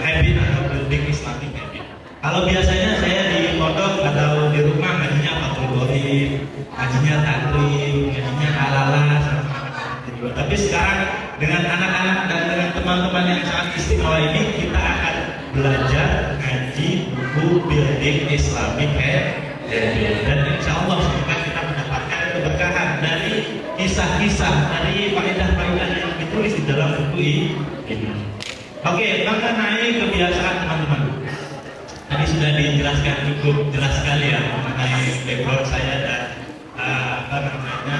Habit atau Building Islamic Habit. Kalau biasanya saya di pondok atau di rumah ngajinya Fathul Qorib, ngajinya taklim, ngajinya alalas. Tapi sekarang dengan anak-anak dan dengan teman-teman yang sangat istimewa ini kita akan belajar ngaji buku Building Islamic Habit. Dan insya Allah semoga kita mendapatkan keberkahan dari kisah-kisah, dari faedah-faedah yang ditulis di dalam buku ini. Oke, mengenai kebiasaan teman-teman. Tadi sudah dijelaskan cukup jelas sekali ya mengenai background saya dan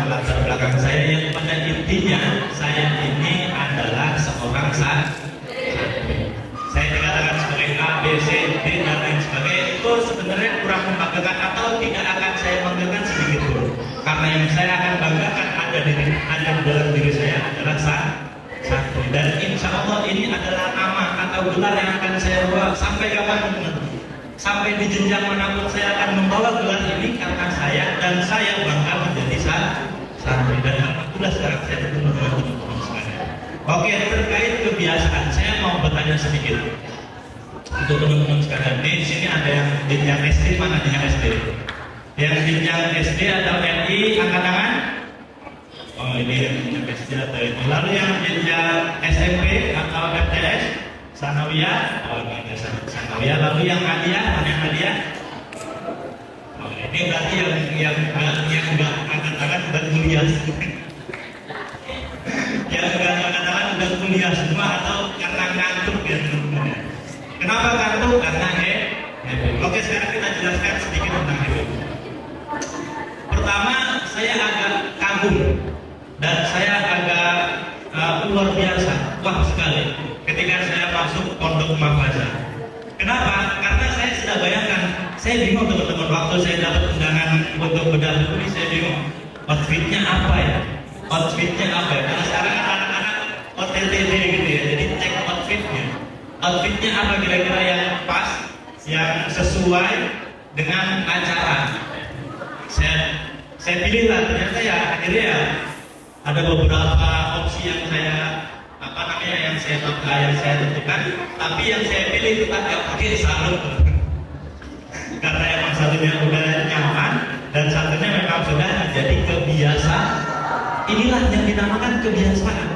latar belakang saya yang pada intinya saya ini adalah seorang santri. Saya dikatakan sebagai A, B, C, D dan lain sebagainya itu sebenarnya kurang membanggakan atau tidak akan saya banggakan sedikit pun. Karena yang saya akan banggakan ada di dalam diri saya adalah santri. Dan insya Allah ini adalah nama atau gelar yang akan saya bawa sampai kapan-kapan. Sampai di jenjang manapun saya akan membawa gelar ini karena saya dan saya bangga menjadi santri dan alhamdulillah sekarang saya bertemu dengan teman-teman sekalian. Oke, terkait kebiasaan saya mau bertanya sedikit untuk teman-teman sekalian. Di sini ada yang jenjang SD, mana jenjang SD? Yang jenjang SD atau MI angkat tangan? Oh ini yang jenjang SD atau MI. Lalu yang jenjang SMP atau MTS? Sanawiyah, oh ini ada Sanawiyah. Lalu yang hadiah, mana yang hadiah? Oh ini berarti yang enggak angkat tangan udah kuliah. Yang enggak angkat tangan udah kuliah semua atau karena ngantuk ya teman-teman. Kenapa ngantuk? Karena Oke, sekarang kita jelaskan sedikit tentang habit. Pertama, saya agak kagum dan saya agak luar biasa, wah sekali ketika saya masuk pondok Mahfazah. Kenapa? Karena saya sudah bayangkan, saya bingung teman-teman waktu saya dapat undangan untuk bedah ini, saya bingung outfitnya apa ya? Karena sekarang anak-anak OTT gitu ya, jadi cek outfitnya. Outfitnya apa kira-kira yang pas, yang sesuai dengan acara. Saya pilih lah, ternyata ya akhirnya ya ada beberapa opsi yang saya tentukan, tapi yang saya pilih tetap yang pakai sarung karena emang satunya udah nyaman dan satunya memang sudah menjadi kebiasaan. Inilah yang dinamakan kebiasaan.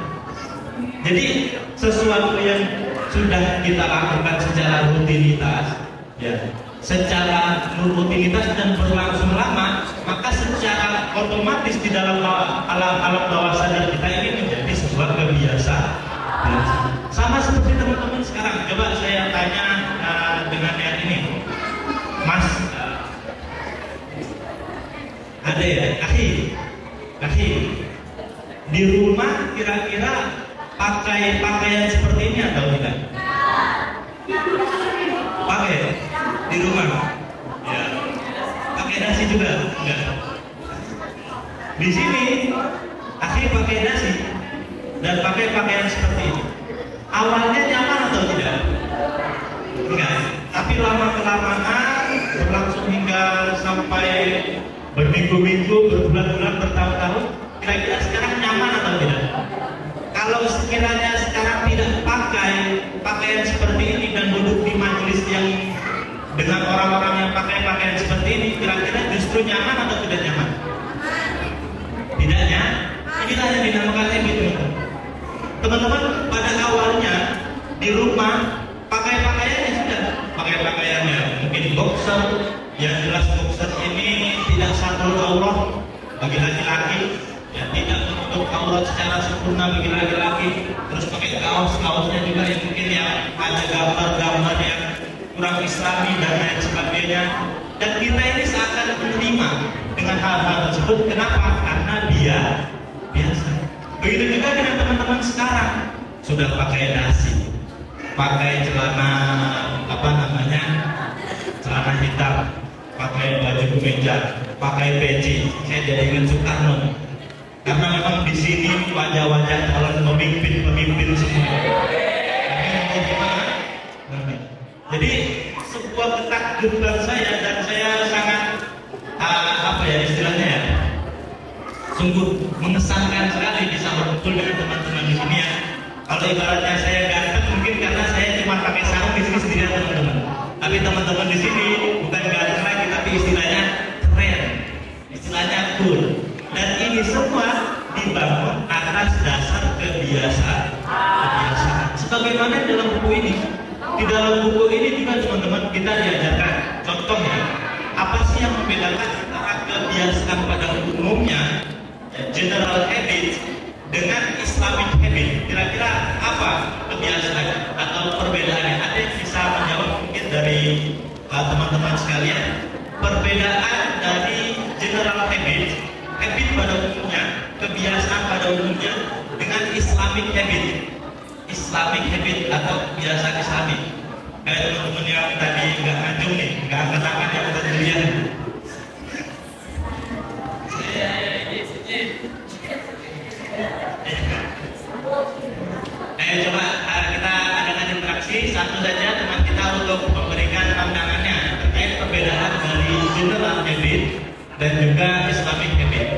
Jadi sesuatu yang sudah kita lakukan secara rutinitas, ya, secara rutinitas dan berlangsung lama, maka secara otomatis di dalam alam bawah sadar kita ini menjadi sebuah kebiasaan. Sama seperti teman-teman sekarang. Coba saya tanya dengan yang ini, Mas, ada ya, akhi, di rumah kira-kira pakai pakaian seperti ini ada Di sini akhi pakai dasi dan pakai pakaian seperti ini. Awalnya nyaman atau tidak? Enggak. Tapi lama kelamaan berlangsung hingga sampai berminggu-minggu, berbulan-bulan, bertahun-tahun. Kira-kira sekarang nyaman atau tidak? Kalau sekiranya sekarang tidak pakai pakaian seperti ini dan duduk di majelis yang dengan orang-orang yang pakai pakaian seperti ini, kira-kira justru nyaman atau tidak nyaman? Tidaknya, inilah yang dinamakan habit, teman-teman. Pada awalnya di rumah pakai pakaiannya sudah pakai pakaiannya mungkin boxer, yang jelas boxer ini tidak satrul aurat bagi laki-laki, ya tidak menutup aurat secara sempurna bagi laki-laki. Terus pakai kaosnya juga yang mungkin yang ada gambar-gambar yang kurang islami dan lain sebagainya. Dan kita ini seakan menerima dengan hal-hal tersebut. Kenapa? Karena dia biasa. Begitu juga dengan teman-teman sekarang, sudah pakai dasi, pakai celana celana hitam, pakai baju kemeja, pakai peci. Saya jadi ingat Soekarno, karena memang di sini wajah-wajah calon pemimpin semua. Jadi sebuah ketakutan saya, dan saya sangat istilahnya ya, sungguh mengesankan sekali bisa berkumpul dengan teman-teman di sini ya. Kalau ibaratnya saya ganteng mungkin karena saya cuma pakai sarung di sini sendirian teman-teman. Tapi teman-teman di sini bukan ganteng lagi, tapi istilahnya keren, istilahnya cool. Dan ini semua dibangun atas dasar kebiasaan. Sebagaimana dalam buku ini. Di dalam buku ini juga teman-teman kita diajarkan contohnya apa sih yang membedakan antara kebiasaan pada umumnya, general habit, dengan Islamic habit. Kira-kira apa kebiasaan atau perbedaannya? Ada yang bisa menjawab mungkin dari teman-teman sekalian? Perbedaan dari general habit, habit pada umumnya, kebiasaan pada umumnya, dengan Islamic habit, Islamic habit atau kebiasaan Islami. Kayak teman-teman yang tadi nggak ngajung nih, nggak angkat tangan yang udah dilihat. Coba kita adakan interaksi satu saja teman kita untuk memberikan pandangannya terkait perbedaan dari general habit dan juga Islamic habit.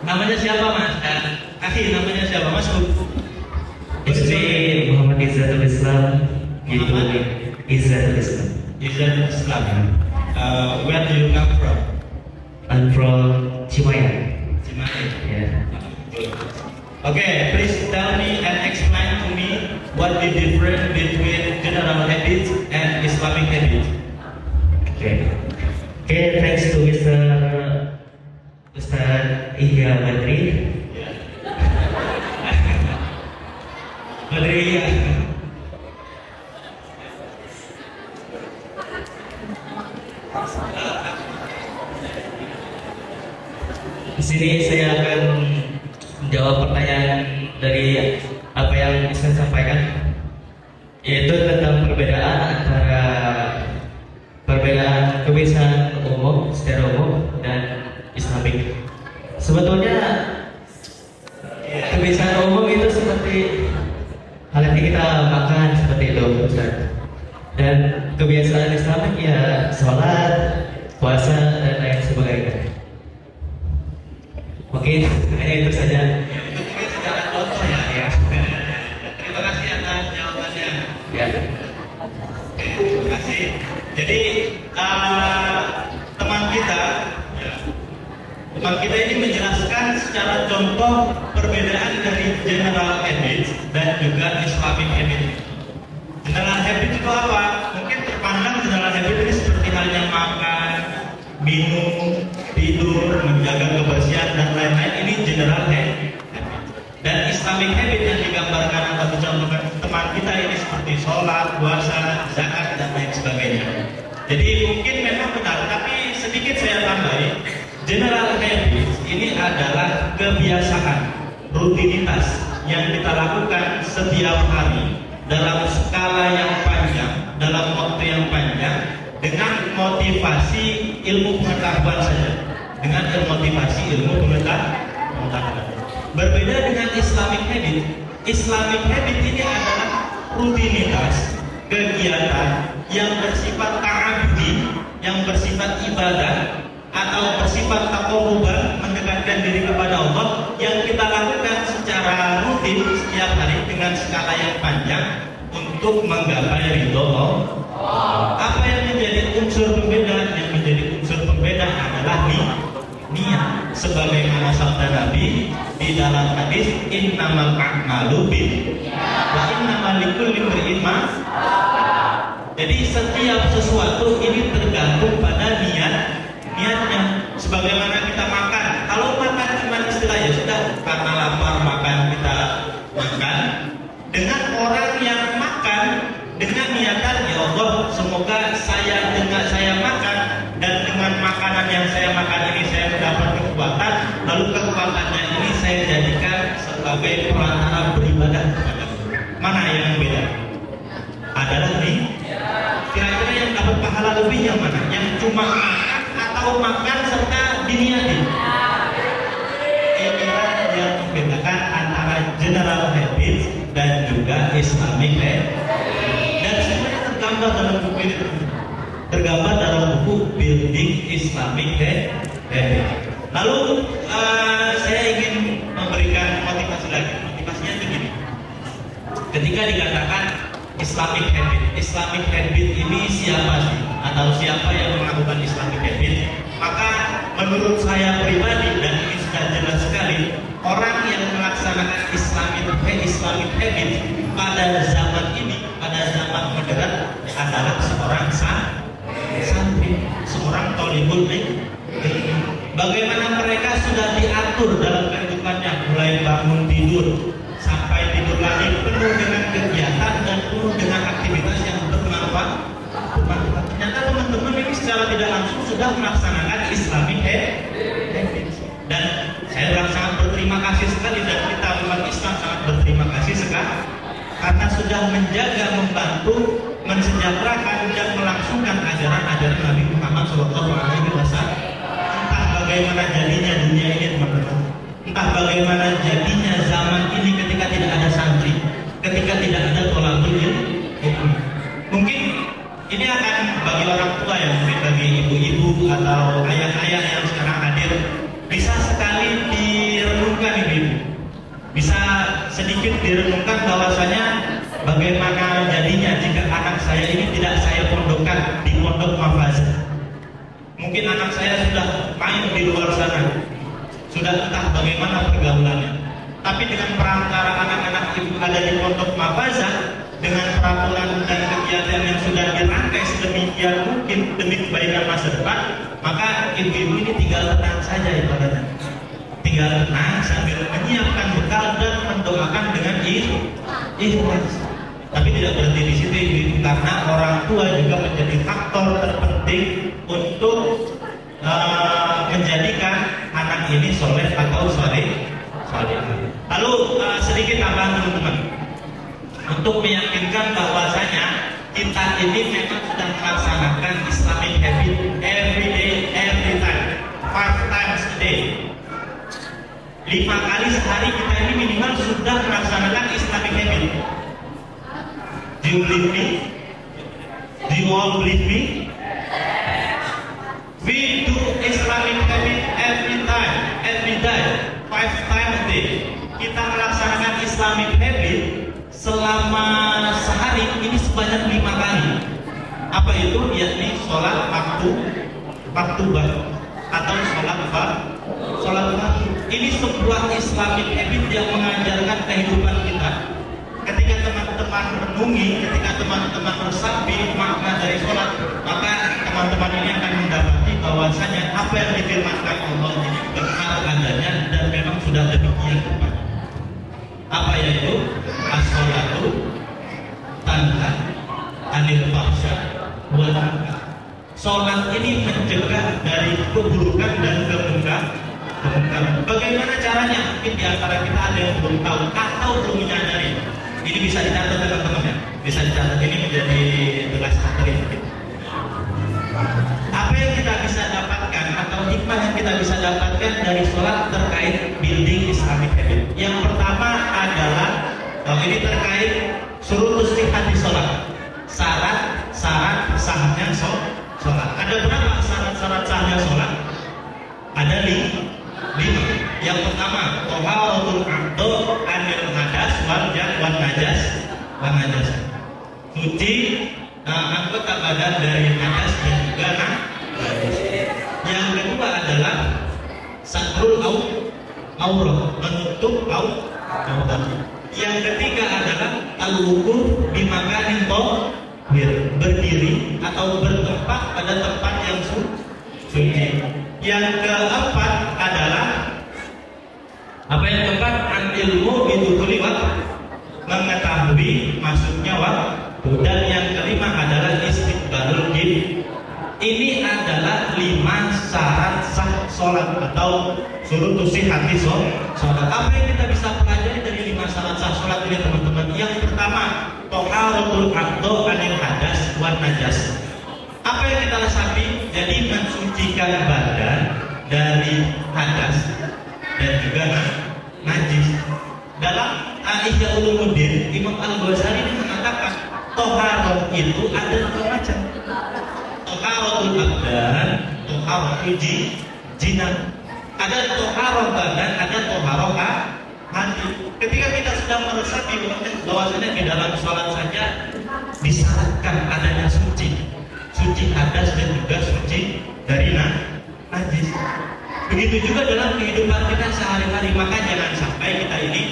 Namanya siapa mas? Akhi, namanya siapa mas?
Ismi Muhammad Izzatul Islam. Gitu nih. Izzatul Islam.
Izzatul Islam. Where do you come from?
I'm from Cimahi.
Cimahi.
Yeah.
Okay, please tell me and explain to me what the difference between general habits and Islamic habits.
Okay. Okay, thanks to Ustaz Ihya Badri.
Badri.
Di sini saya akan menjawab pertanyaan dari apa yang saya sampaikan, yaitu tentang perbedaan kebiasaan umum secara umum dan Islamik. Sebetulnya kebiasaan umum itu seperti halnya kita makan seperti itu, Ustaz. Dan kebiasaan Islamik ya sholat, puasa dan lain sebagainya. Mungkin hanya itu saja.
Mungkin secara contoh ya. Terima kasih atas jawabannya.
Ya.
Terima kasih. Jadi teman kita ini menjelaskan secara contoh perbedaan dari general habit dan juga Islamic habit. General habit itu apa? Mungkin terpandang general habit ini seperti halnya makan, minum, tidur, menjaga kebersihan dan lain-lain. Ini general habit. Dan Islamic habit yang digambarkan atau dicontohkan teman kita ini seperti sholat, puasa, zakat dan lain sebagainya. Jadi mungkin memang benar, tapi sedikit Mungkin saya tambahin, general habits ini adalah kebiasaan, rutinitas yang kita lakukan setiap hari dalam skala yang panjang, dalam waktu yang panjang, dengan motivasi ilmu pengetahuan saja, dengan motivasi ilmu pengetahuan. Berbeda dengan Islamic habit. Islamic habit ini adalah rutinitas, kegiatan yang bersifat ta'abudi, yang bersifat ibadah atau bersifat taqarruban, mendekatkan diri kepada Allah, yang kita lakukan secara rutin setiap hari dengan skala yang panjang untuk menggapai ridho Allah. Apa yang menjadi unsur pembeda? Yang menjadi unsur pembeda adalah niat. Sebagaimana sabda Nabi di dalam hadis, innamal a'malu wa innamal likulli imri'in ma. Jadi setiap sesuatu ini tergantung pada niatnya. Sebagaimana kita makan, kalau makan cuma istilah ya sudah, karena lapar makan, kita makan. Dengan orang yang makan dengan niatan, ya Allah, semoga dengan saya makan dan dengan makanan yang saya makan ini saya mendapat kekuatan, lalu kekuatannya ini saya jadikan sebagai perantara beribadah kepada Allah. Mana yang beda? Adalah nih, kira-kira yang dapat pahala lebih yang mana? Yang cuma makan atau makan serta diniati? Inilah yang membedakan antara general habits dan juga Islamic habits. Dan semuanya tergambar dalam buku ini, tergambar dalam buku Building Islamic Habits. Lalu saya ingin memberikan motivasi lagi. Motivasinya begini. Ketika dikatakan Islamic habit ini siapa sih? Atau siapa yang melakukan Islamic habit? Maka menurut saya pribadi, dan ini sudah jelas sekali, orang yang melaksanakan Islamic habit pada zaman ini, pada zaman modern, adalah seorang santri, seorang thalibul ilmi. Bagaimana mereka sudah diatur dalam kehidupannya, mulai bangun tidur sampai tidur lagi, penuh dengan kegiatan dan penuh dengan aktivitas yang bermanfaat. Ternyata teman-teman ini secara tidak langsung sudah melaksanakan Islamic habits. Dan saya sangat berterima kasih sekali, dan kita umat Islam sangat berterima kasih sekali karena sudah menjaga, membantu, mensejahterakan dan melangsungkan ajaran-ajaran Nabi Muhammad SAW. Entah bagaimana jadinya dunia ini, teman-teman. Entah bagaimana jadinya zaman ini ketika tidak ada santri, ketika tidak ada thalabul ilmi. Mungkin ini akan bagi orang tua ya, mungkin bagi ibu-ibu atau ayah-ayah yang sekarang hadir, bisa sekali direnungkan ibu. Bisa sedikit direnungkan bahwasanya bagaimana jadinya jika anak saya ini tidak saya pondokkan di pondok mafazah. Mungkin anak saya sudah main di luar sana, sudah entah bagaimana pergaulannya. Tapi dengan perantara anak-anak ibu ada di pondok mafazah, dengan peraturan dan kegiatan yang sudah dirangkai sedemikian mungkin demi kebaikan masa depan, maka ibu-ibu ini tinggal tenang saja ibaratnya. Tinggal tenang sambil menyiapkan bekal dan mendoakan dengan ikhlas. Tapi tidak berhenti di situ ibu-ibu, karena orang tua juga menjadi faktor terpenting untuk menjadikan anak ini soleh atau saleh. Lalu sedikit tambahan teman-teman, untuk meyakinkan bahwasanya kita ini memang sudah melaksanakan Islamic habit every day, every time, 5 times a day. 5 kali sehari kita ini minimal sudah melaksanakan Islamic habit. Do you believe me? Do you all believe me? We do Islamic habit every time, every day, 5 times a day. Kita melaksanakan Islamic habit selama sehari ini sebanyak 5 kali. Apa itu? Yakni sholat maktubah atau sholat waktu. Ini sebuah Islamic habit yang mengajarkan kehidupan kita. Ketika teman-teman renungi, ketika teman-teman resapi makna dari sholat, maka teman-teman ini akan mendapati bahwasanya apa yang difirmankan Allah ini benar adanya dan memang sudah demikian. Apa yaitu? As-sholatu tanha anil fahsya wal munkar. sholat ini mencegah dari keburukan dan kemungkaran. Bagaimana caranya? Mungkin di antara kita ada yang belum tahu atau belum menyadari. Ini bisa dicatat teman-teman ya. Bisa dicatat, ini menjadi tugas materi. Apa yang kita bisa dapatkan atau hikmah yang kita bisa dapatkan dari sholat terkait building Islamic habit? Yang pertama adalah ini terkait suruh hati sholat, syarat sahnya sholat. Ada berapa syarat sahnya sholat? Ada 5. Yang pertama, taharatul abdu anil hadas wal najas. Suci anggota badan dari hadas dan juga najis. Yang kedua adalah satrul aurat, menutup aurat. Yang ketiga adalah al-wuquf di makanin tahir, berdiri atau bertempat pada tempat yang suci. Yang keempat adalah apa yang keempat? Al-ilmu bidukuli waktu, mengetahui masuknya waktu. Dan yang kelima adalah istiqbalul qiblah. Ini adalah 5 syarat sah sholat atau suruh hati sholat. Apa yang kita bisa pelajari dari 5 syarat sah sholat ini teman-teman? Yang pertama, taharatul abdu anil hadas wan najas. Apa yang kita resapi? Jadi mensucikan badan dari hadas dan juga najis. Dalam Ihya Ulumuddin, Imam Al-Ghazali mengatakan toharoh itu ada 2 macam. Toharotul abdan, toharotul jinan. Ada toharoh badan, ada toharoh hati. Ketika kita sedang meresapi bahwasanya di dalam sholat saja disyaratkan adanya suci hadas dan juga suci dari najis. Begitu juga dalam kehidupan kita sehari-hari. Maka jangan sampai kita ini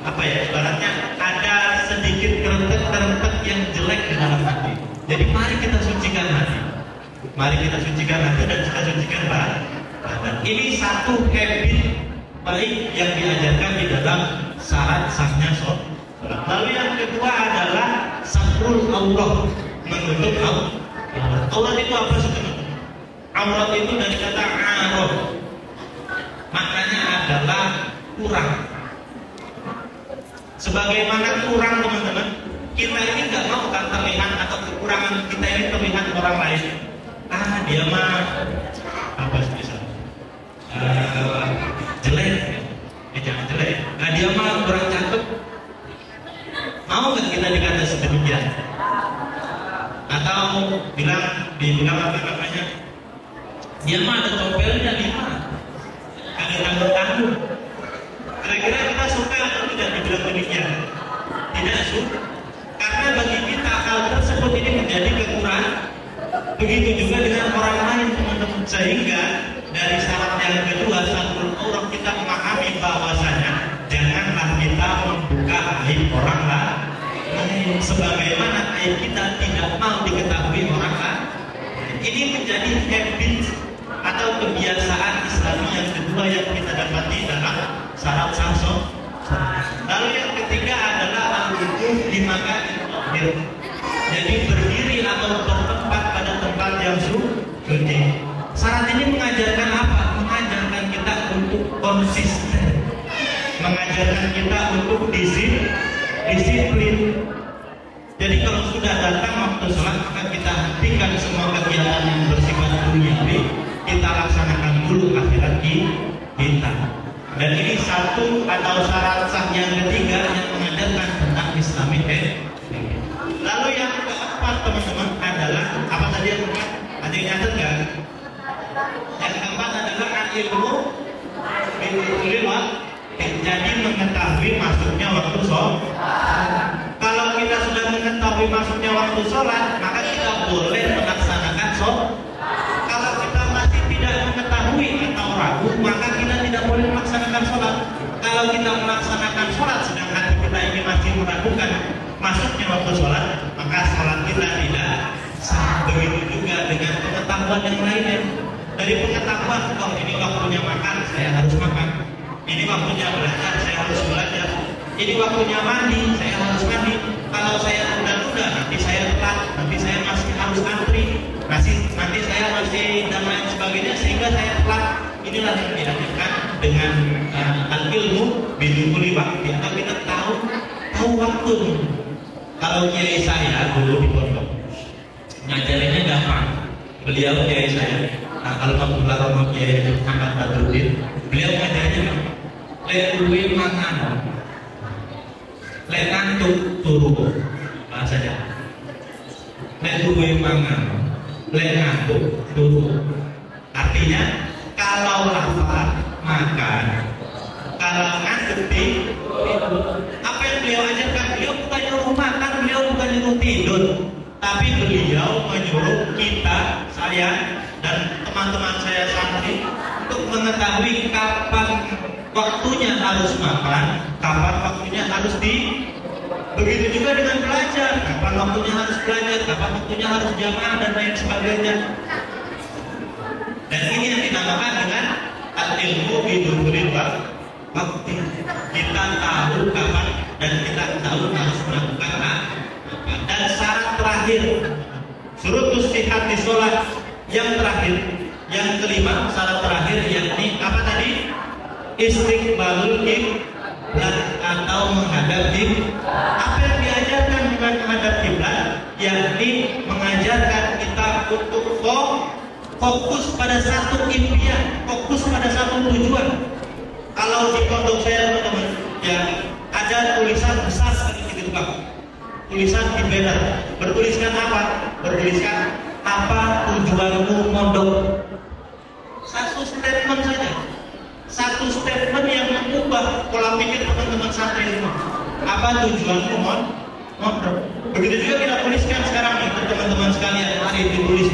ibaratnya ada sedikit kerentek yang jelek di dalam hati. Jadi mari kita sucikan hati. Mari kita sucikan hati dan kita sucikan badan. Ini satu habit baik yang diajarkan di dalam syarat sahnya sholat. Lalu yang kedua adalah satrul aurat, menutup aurat. Aurat itu apa sebenarnya? Aurat itu dari kata arad, maknanya adalah kurang. Sebagaimana kurang teman-teman, kita ini nggak mau kan terlihat atau kekurangan kita ini terlihat orang lain. Dia mah apa sih jelek, jangan jelek. Dia mah kurang cakep. Mau nggak kita dikata sedemikian? Atau dibilang apa namanya? Dia mah ada tompelnya 5, ada rambut. Kira-kira kita suka atau tidak dibilang demikian? Tidak suka. Karena bagi kita hal tersebut ini menjadi kekurangan. Begitu juga dengan orang lain teman-teman. Sehingga dari syarat yang kedua, satrul aurat, kita memahami bahwasanya janganlah kita membuka aib orang lain sebagaimana aib kita tidak mau diketahui orang lain. Ini menjadi habit atau kebiasaan Islami yang kedua yang kita dapati dalam syarat sah sholat. Lalu yang ketiga adalah al-wuquf di makanin tahir. Jadi berdiri atau bertempat pada tempat yang suci. Syarat ini mengajarkan apa? Mengajarkan kita untuk konsisten, mengajarkan kita untuk disiplin. Jadi kalau sudah datang waktu sholat, maka kita hentikan semua kegiatan yang bersifat duniawi, kita laksanakan dulu akhirat kita. Dan ini satu atau syarat sah yang ketiga yang mengajarkan tentang Islamic habit. Lalu yang keempat teman-teman adalah apa tadi yang keempat? Ada yang nyatet nggak? Yang keempat adalah ilmu bilwak. Jadi mengetahui masuknya waktu sholat. Kalau kita sudah mengetahui masuknya waktu sholat, maka kita boleh melaksanakan sholat. Kalau kita masih tidak mengetahui atau ragu, maka kita tidak boleh melaksanakan sholat. Kalau kita melaksanakan sholat sedang hati kita ini masih meragukan masuknya waktu sholat, maka sholat kita tidak sah. Begitu juga dengan pengetahuan yang lainnya. Dari pengetahuan, ini waktunya makan, saya harus makan. Ini waktunya belajar, saya harus belajar. Ini waktunya mandi, saya harus mandi. Kalau saya tunda-tunda, nanti saya telat, nanti saya masih harus antri. Nanti waktu atau kita tahu waktu. Kalau kiai saya dulu di pondok ngajarinnya gampang. Beliau kiai saya, kalau Abdullah Romo Kiai Muhammad Badruddin, beliau ngajarinnya gampang. Lek duwe mangan, lek ngantuk turu, bahasanya. Lek duwe mangan, lek ngantuk turu. Artinya kalau lapar makan, kalau ngantuk tidur. Apa yang beliau ajarkan? Beliau bukan nyuruh makan, beliau bukan nyuruh tidur, tapi beliau menyuruh kita, saya dan teman-teman saya santri untuk mengetahui kapan waktunya harus makan, kapan waktunya harus begitu juga dengan belajar, kapan waktunya harus belajar, kapan waktunya harus jamaah dan lain sebagainya. Dan ini yang dinamakan dengan al-ilmu biduril waktu. Kita tahu kapan dan kita tahu harus melakukan apa. Dan syarat terakhir surutus sihat di sholat yang terakhir, yang kelima, syarat terakhir yakni apa tadi? Istiqbalul kiblat atau menghadap kiblat. Apa yang diajarkan dengan menghadap kiblat? Yakni mengajarkan kita untuk fokus pada satu impian, fokus pada satu tujuan. Kalau di pondok saya teman-teman, ya ada tulisan besar sekali di depan, tulisan di banner, bertuliskan apa? Bertuliskan apa tujuanmu mondok? Satu statement saja, satu statement yang mengubah pola pikir teman-teman santri semua. Apa tujuanmu mondok? Begitu juga kita tuliskan sekarang nih teman-teman sekalian, mari ditulis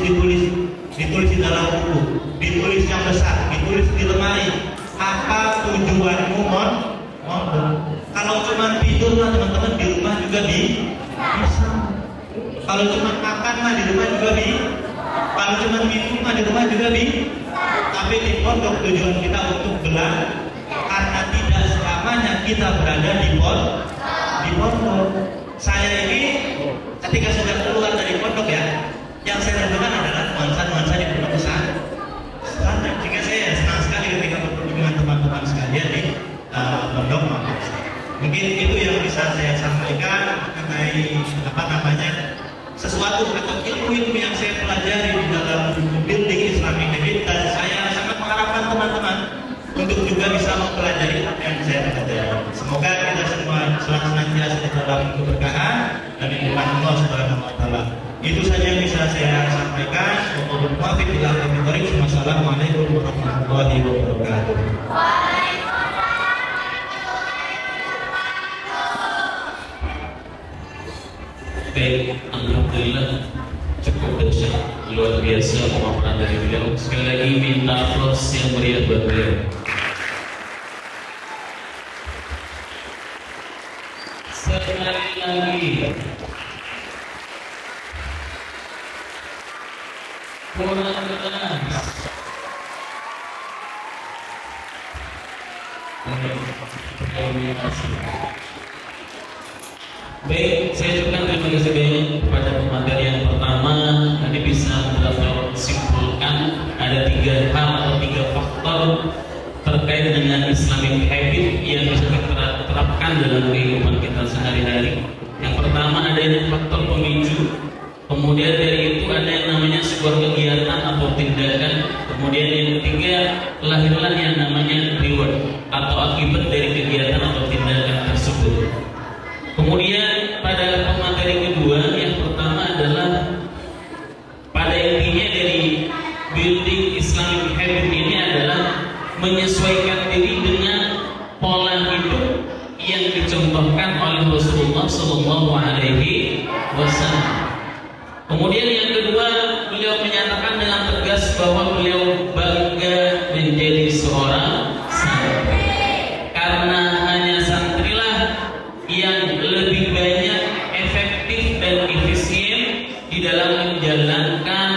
di dalam buku, ditulis yang besar, ditulis di lemari. Apa tujuanmu mondok? Kalau cuma tidur lah teman-teman di rumah juga bisa. Kalau cuma makan mah di rumah juga bisa. Kalau cuma minum mah di rumah juga bisa. Tapi di pondok tujuan kita untuk belajar, karena tidak selamanya kita berada di pondok. Saya ini ketika sudah keluar dari pondok ya, yang saya lakukan adalah nuansa-nuansa di pondok pesantren. Jika saya senang sekali ketika bertemu dengan teman-teman sekalian di pondok. Mungkin itu yang bisa saya sampaikan mengenai sesuatu atau ilmu-ilmu yang saya pelajari di dalam building Islamic Habit, dan saya sangat mengharapkan teman-teman untuk juga bisa mempelajari apa yang saya pelajari. Semoga kita semua senantiasa dalam keberkahan dan lindungan Allah Subhanahu wa taala. Itu saja yang bisa saya sampaikan. Wassalamualaikum warahmatullahi wabarakatuh.
Baik, alhamdulillah cukup dahsyat, luar biasa pemaparan dari beliau. Sekali lagi minta aplaus yang meriah buat beliau. Sekali lagi. Kurang keras. Terima kasih. Baik, saya ucapkan terima kasih banyak kepada pemateri yang pertama. Tadi bisa dapat simpulkan ada 3 hal atau 3 faktor terkait dengan Islamic habit yang bisa kita terapkan dalam kehidupan kita sehari-hari. Yang pertama ada faktor pemicu, kemudian dari itu ada yang namanya sebuah kegiatan atau tindakan, kemudian yang ketiga lahirlah yang namanya reward atau akibat dari kegiatan atau tindakan tersebut. Kemudian pada pemateri kedua, yang pertama adalah pada intinya dari building Islamic habit ini adalah menyesuaikan diri dengan pola hidup yang dicontohkan oleh Rasulullah SAW. Kemudian yang kedua, beliau menyatakan dengan tegas bahwa beliau bangga menjadi seorang santri, karena hanya santrilah yang lebih banyak efektif dan efisien di dalam menjalankan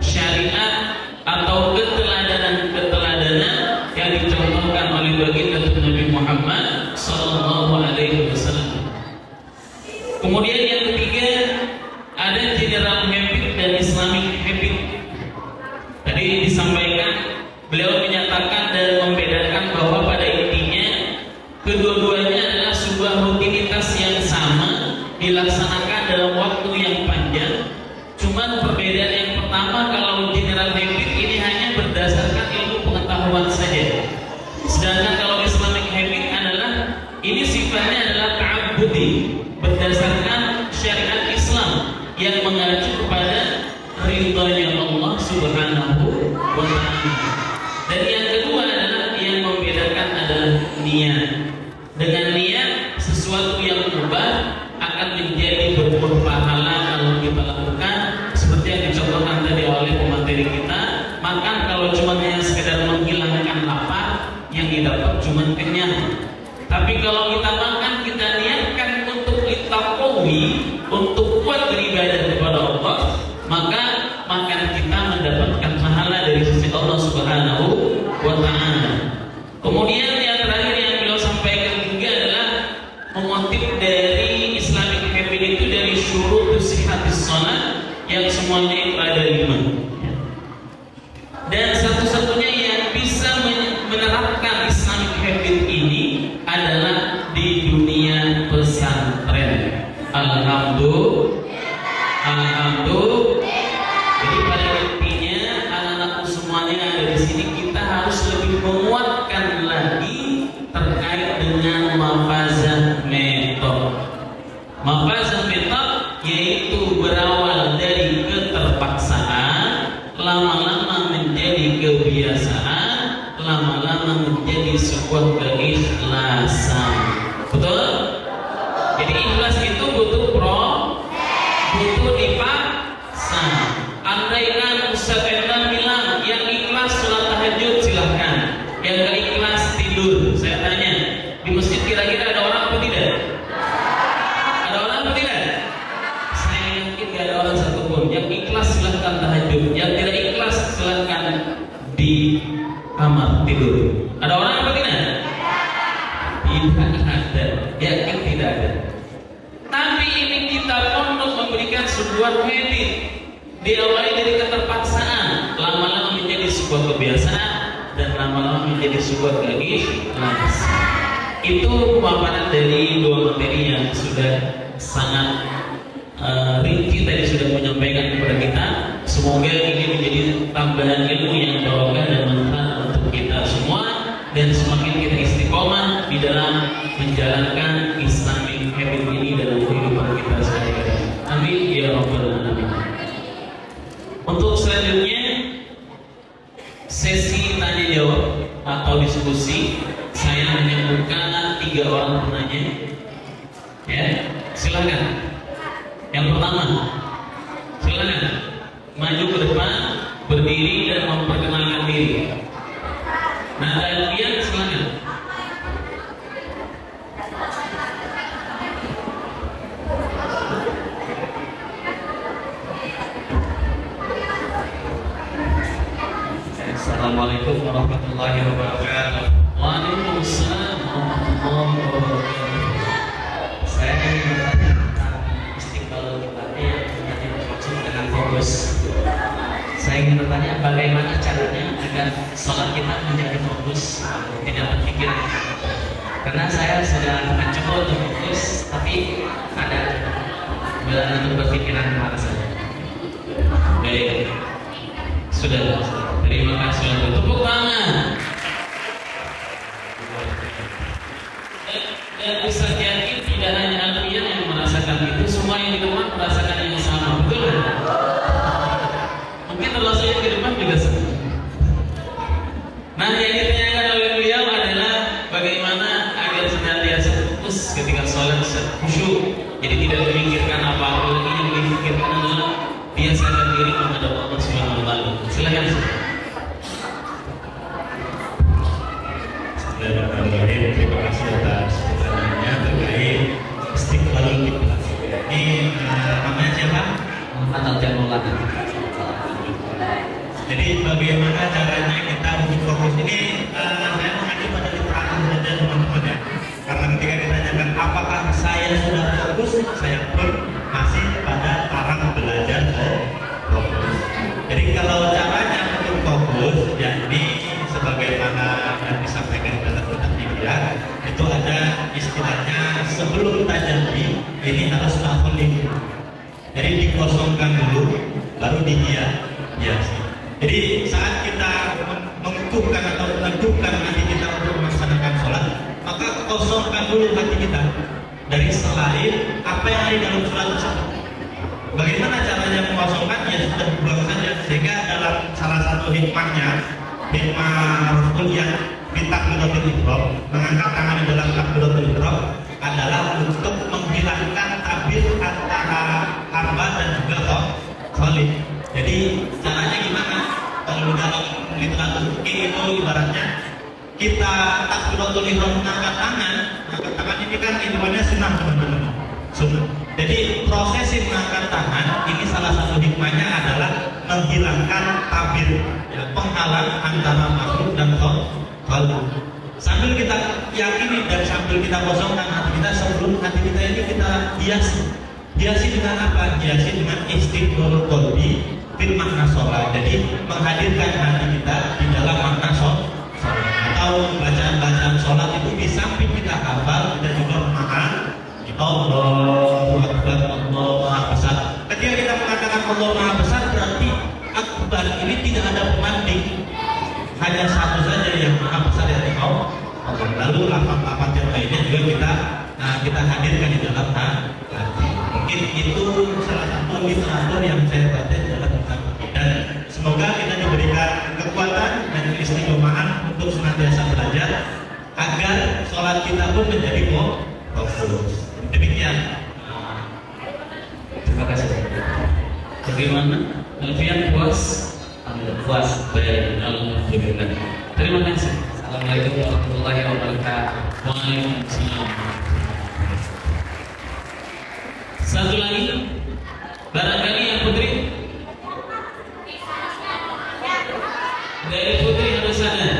syariat atau keteladanan yang dicontohkan oleh baginda Nabi Muhammad SAW. Kemudian yang ketiga ada general habit dan Islamic habit. Tadi disampaikan, beliau menyatakan dan membedakan bahwa pada intinya kedua-duanya dilaksanakan dalam waktu yang panjang. Cuman perbedaan yang pertama, kalau general habit ini hanya berdasarkan ilmu pengetahuan saja. Sedangkan kalau Islamic habit adalah ini sifatnya adalah ta'abbudi, berdasarkan syariat Islam yang mengacu kepada ridhanya Allah Subhanahu wa ta'ala. Dan yang kedua adalah yang membedakan adalah niat. Dengan niat sesuatu yang mubah akan menjadi berpahala kalau kita lakukan, seperti yang dicontohkan tadi oleh pemateri kita. Makan kalau cuma hanya sekedar menghilangkan lapar, yang didapat cuma kenyang. Tapi kalau kita makan, kita niatkan untuk litaqawi, untuk kuat beribadah kepada Allah, maka makan kita mendapatkan pahala dari sisi Allah Subhanahu wa ta'ala. Kemudian yang terakhir yang beliau sampaikan juga adalah memotif dari Islamic habit itu dari syurut sihhatis shalah, yang semuanya itu ada 5. Dan satu-satunya yang bisa menerapkan Islamic habit ini adalah di dunia pesantren. Alhamdulillah. Jadi pada intinya anak-anakku semuanya yang ada di sini, kita harus lebih menguatkan lagi terkait dengan mafazah metode. Mafazah metode yaitu berawal dari keterpaksaan, lama-lama menjadi kebiasaan, lama-lama menjadi sebuah keikhlasan. Betul? Jadi ikhlas itu butuh dipaksa. Andaikan Ustaz Endang bilang yang ikhlas sholat tahajud silahkan, yang gak ikhlas tidur. Saya tanya, di masjid kira-kira ada orang apa tidak? Ada orang apa tidak? Saya yakin gak ada orang satupun. Yang ikhlas silahkan tahajud, yang tidak ikhlas silahkan di kamar tidur. Ada orang apa tidak? Tidak ada. Yakin tidak ada. Tapi ini kita pondok memberikan sebuah habit, diawali dari keterpaksaan, lama-lama menjadi sebuah kebiasaan, dan lama-lama menjadi sebuah keikhlasan. Itu pemaparan dari 2 materi yang sudah sangat rinci tadi sudah menyampaikan kepada kita. Semoga ini menjadi tambahan ilmu yang barokah dan manfaat untuk kita semua, dan semakin kita istiqomah di dalam menjalankan Islamic habit ini dalam kehidupan kita sehari-hari. Amin ya rabbal alamin. Untuk selanjutnya sesi tanya jawab atau diskusi, saya menyebutkan 3 orang penanya. Ya, silakan. Yang pertama, silakan maju ke depan, berdiri dan memperkenalkan diri. Nah, kalian silakan.
Assalamualaikum warahmatullahi wabarakatuh.
Waalaikumsalam warahmatullahi wabarakatuh.
Saya ingin bertanya tentang istiqbal kita yang tadi dimaksud dengan fokus. Saya ingin bertanya bagaimana caranya agar sholat kita menjadi fokus, tidak berpikir. Karena saya sudah mencoba untuk fokus, tapi ada benar untuk berpikiran kemana saja.
Baik, sudah. Terima kasih untuk tepuk tangan. Dan bisa jadi tidak hanya Alfian yang merasakan itu, semua yang di depan merasakan yang sama, betul? Mungkin terlalu saya ke depan juga sama. Nah, yang ditanyakan oleh beliau adalah bagaimana agar senantiasa fokus ketika sholat, khusyuk. Jadi tidak memikirkan apa-apa lagi, yang dipikirkan adalah biasakan diri menghadap Allah Subhanahu wa taala. Silakan.
Bismillahirrahmanirrahim. Terima kasih atas pertanyaannya terkait istiqbalul kiblat. Ini namanya siapa?
Muhammad Al-Jamulana.
Jadi bagaimana caranya kita untuk fokus ini? Saya mengacu pada literatur saja teman-teman ya. Karena ketika ditanyakan apakah saya sudah fokus, saya pun masih pada taraf belajar fokus. Jadi kalau caranya untuk fokus, ya ini sebagaimana yang disampaikan dalam kitab Ibya, itu ada istilahnya sebelum tajalli ini harus shuffling. Jadi dikosongkan dulu, baru dihiasi. Jadi saat kita mengukuhkan atau menentukan hati kita untuk melaksanakan sholat, maka kosongkan dulu hati kita dari selain apa yang ada di dalam sholat tersebut. Bagaimana caranya mengosongkannya? Sudah dibuang saja. Sehingga dalam salah satu hikmahnya, hikmah Rasulullah di takbiratul ihram, mengangkat tangan di dalam takbiratul ihram adalah untuk menghilangkan tabir antara hamba dan juga khalid. Jadi caranya gimana? Kalau dalam literatur fikih itu ibaratnya kita takbiratul ihram mengangkat tangan ini kan hitungannya sunnah teman-teman. Sunnah. Jadi prosesi mengangkat tangan ini salah satu hikmahnya adalah menghilangkan tabir, ya, penghalang antara makhluk dan khalid. Sambil kita yakini dan sambil kita kosongkan hati kita sebelum hati kita ini kita hiasi dengan apa? Hiasi dengan istiqlal qalbi fil makna sholat. Jadi menghadirkan hati kita di dalam makna sholat atau bacaan-bacaan sholat itu di samping kita hafal kita juga memahami Allahu Akbar, Allahu Maha Besar. Ketika kita mengatakan Allah Maha Besar berarti akbar ini tidak ada pembanding, hanya satu saja yang Maha Besar yaitu Allah. Lalu lafaz-lafaz yang lainnya juga kita hadirkan di dalam hati. Mungkin itu salah satu literatur yang saya baca di dalam kitab. Dan semoga kita diberikan kekuatan dan keistiqomahan untuk senantiasa belajar agar sholat kita pun menjadi fokus. Demikian.
Terima kasih. Bagaimana? Alfian puas?
Puas.
Baik, alhamdulillah. Terima kasih.
Assalamualaikum warahmatullahi wabarakatuh.
Waalaikumsalam. Satu lagi, barangkali yang putri dari putri harus ada.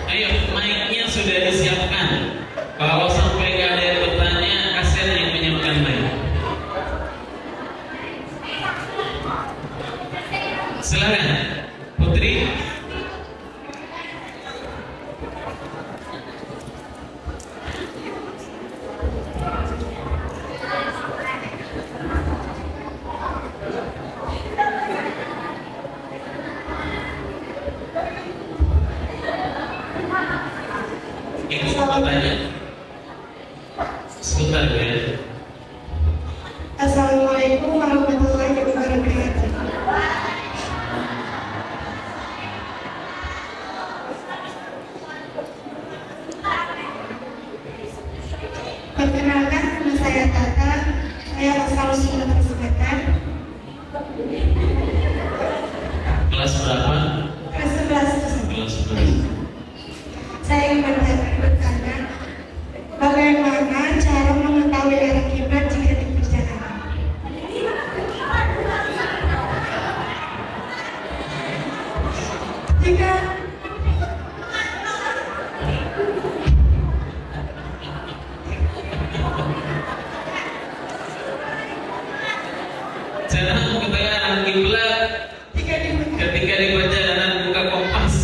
Ayo, mic-nya sudah disiapkan. Kalau sampai nggak ada yang bertanya, kasihan yang menyiapkan mic. Silakan, Putri. Ibu mau tanya? Sebentar ya.
Assalamualaikum warahmatullahi wabarakatuh. Perkenalkan, nama saya Tata. Saya asal Sumatera Selatan.
Kelas berapa?
Kelas 11.
Kelas 11.
Saya ingin bertanya, bagaimana cara mengetahui arah kiblat jika di perjalanan? Jika
Cara mengetahui arah kiblat ketika di perjalanan buka kompas.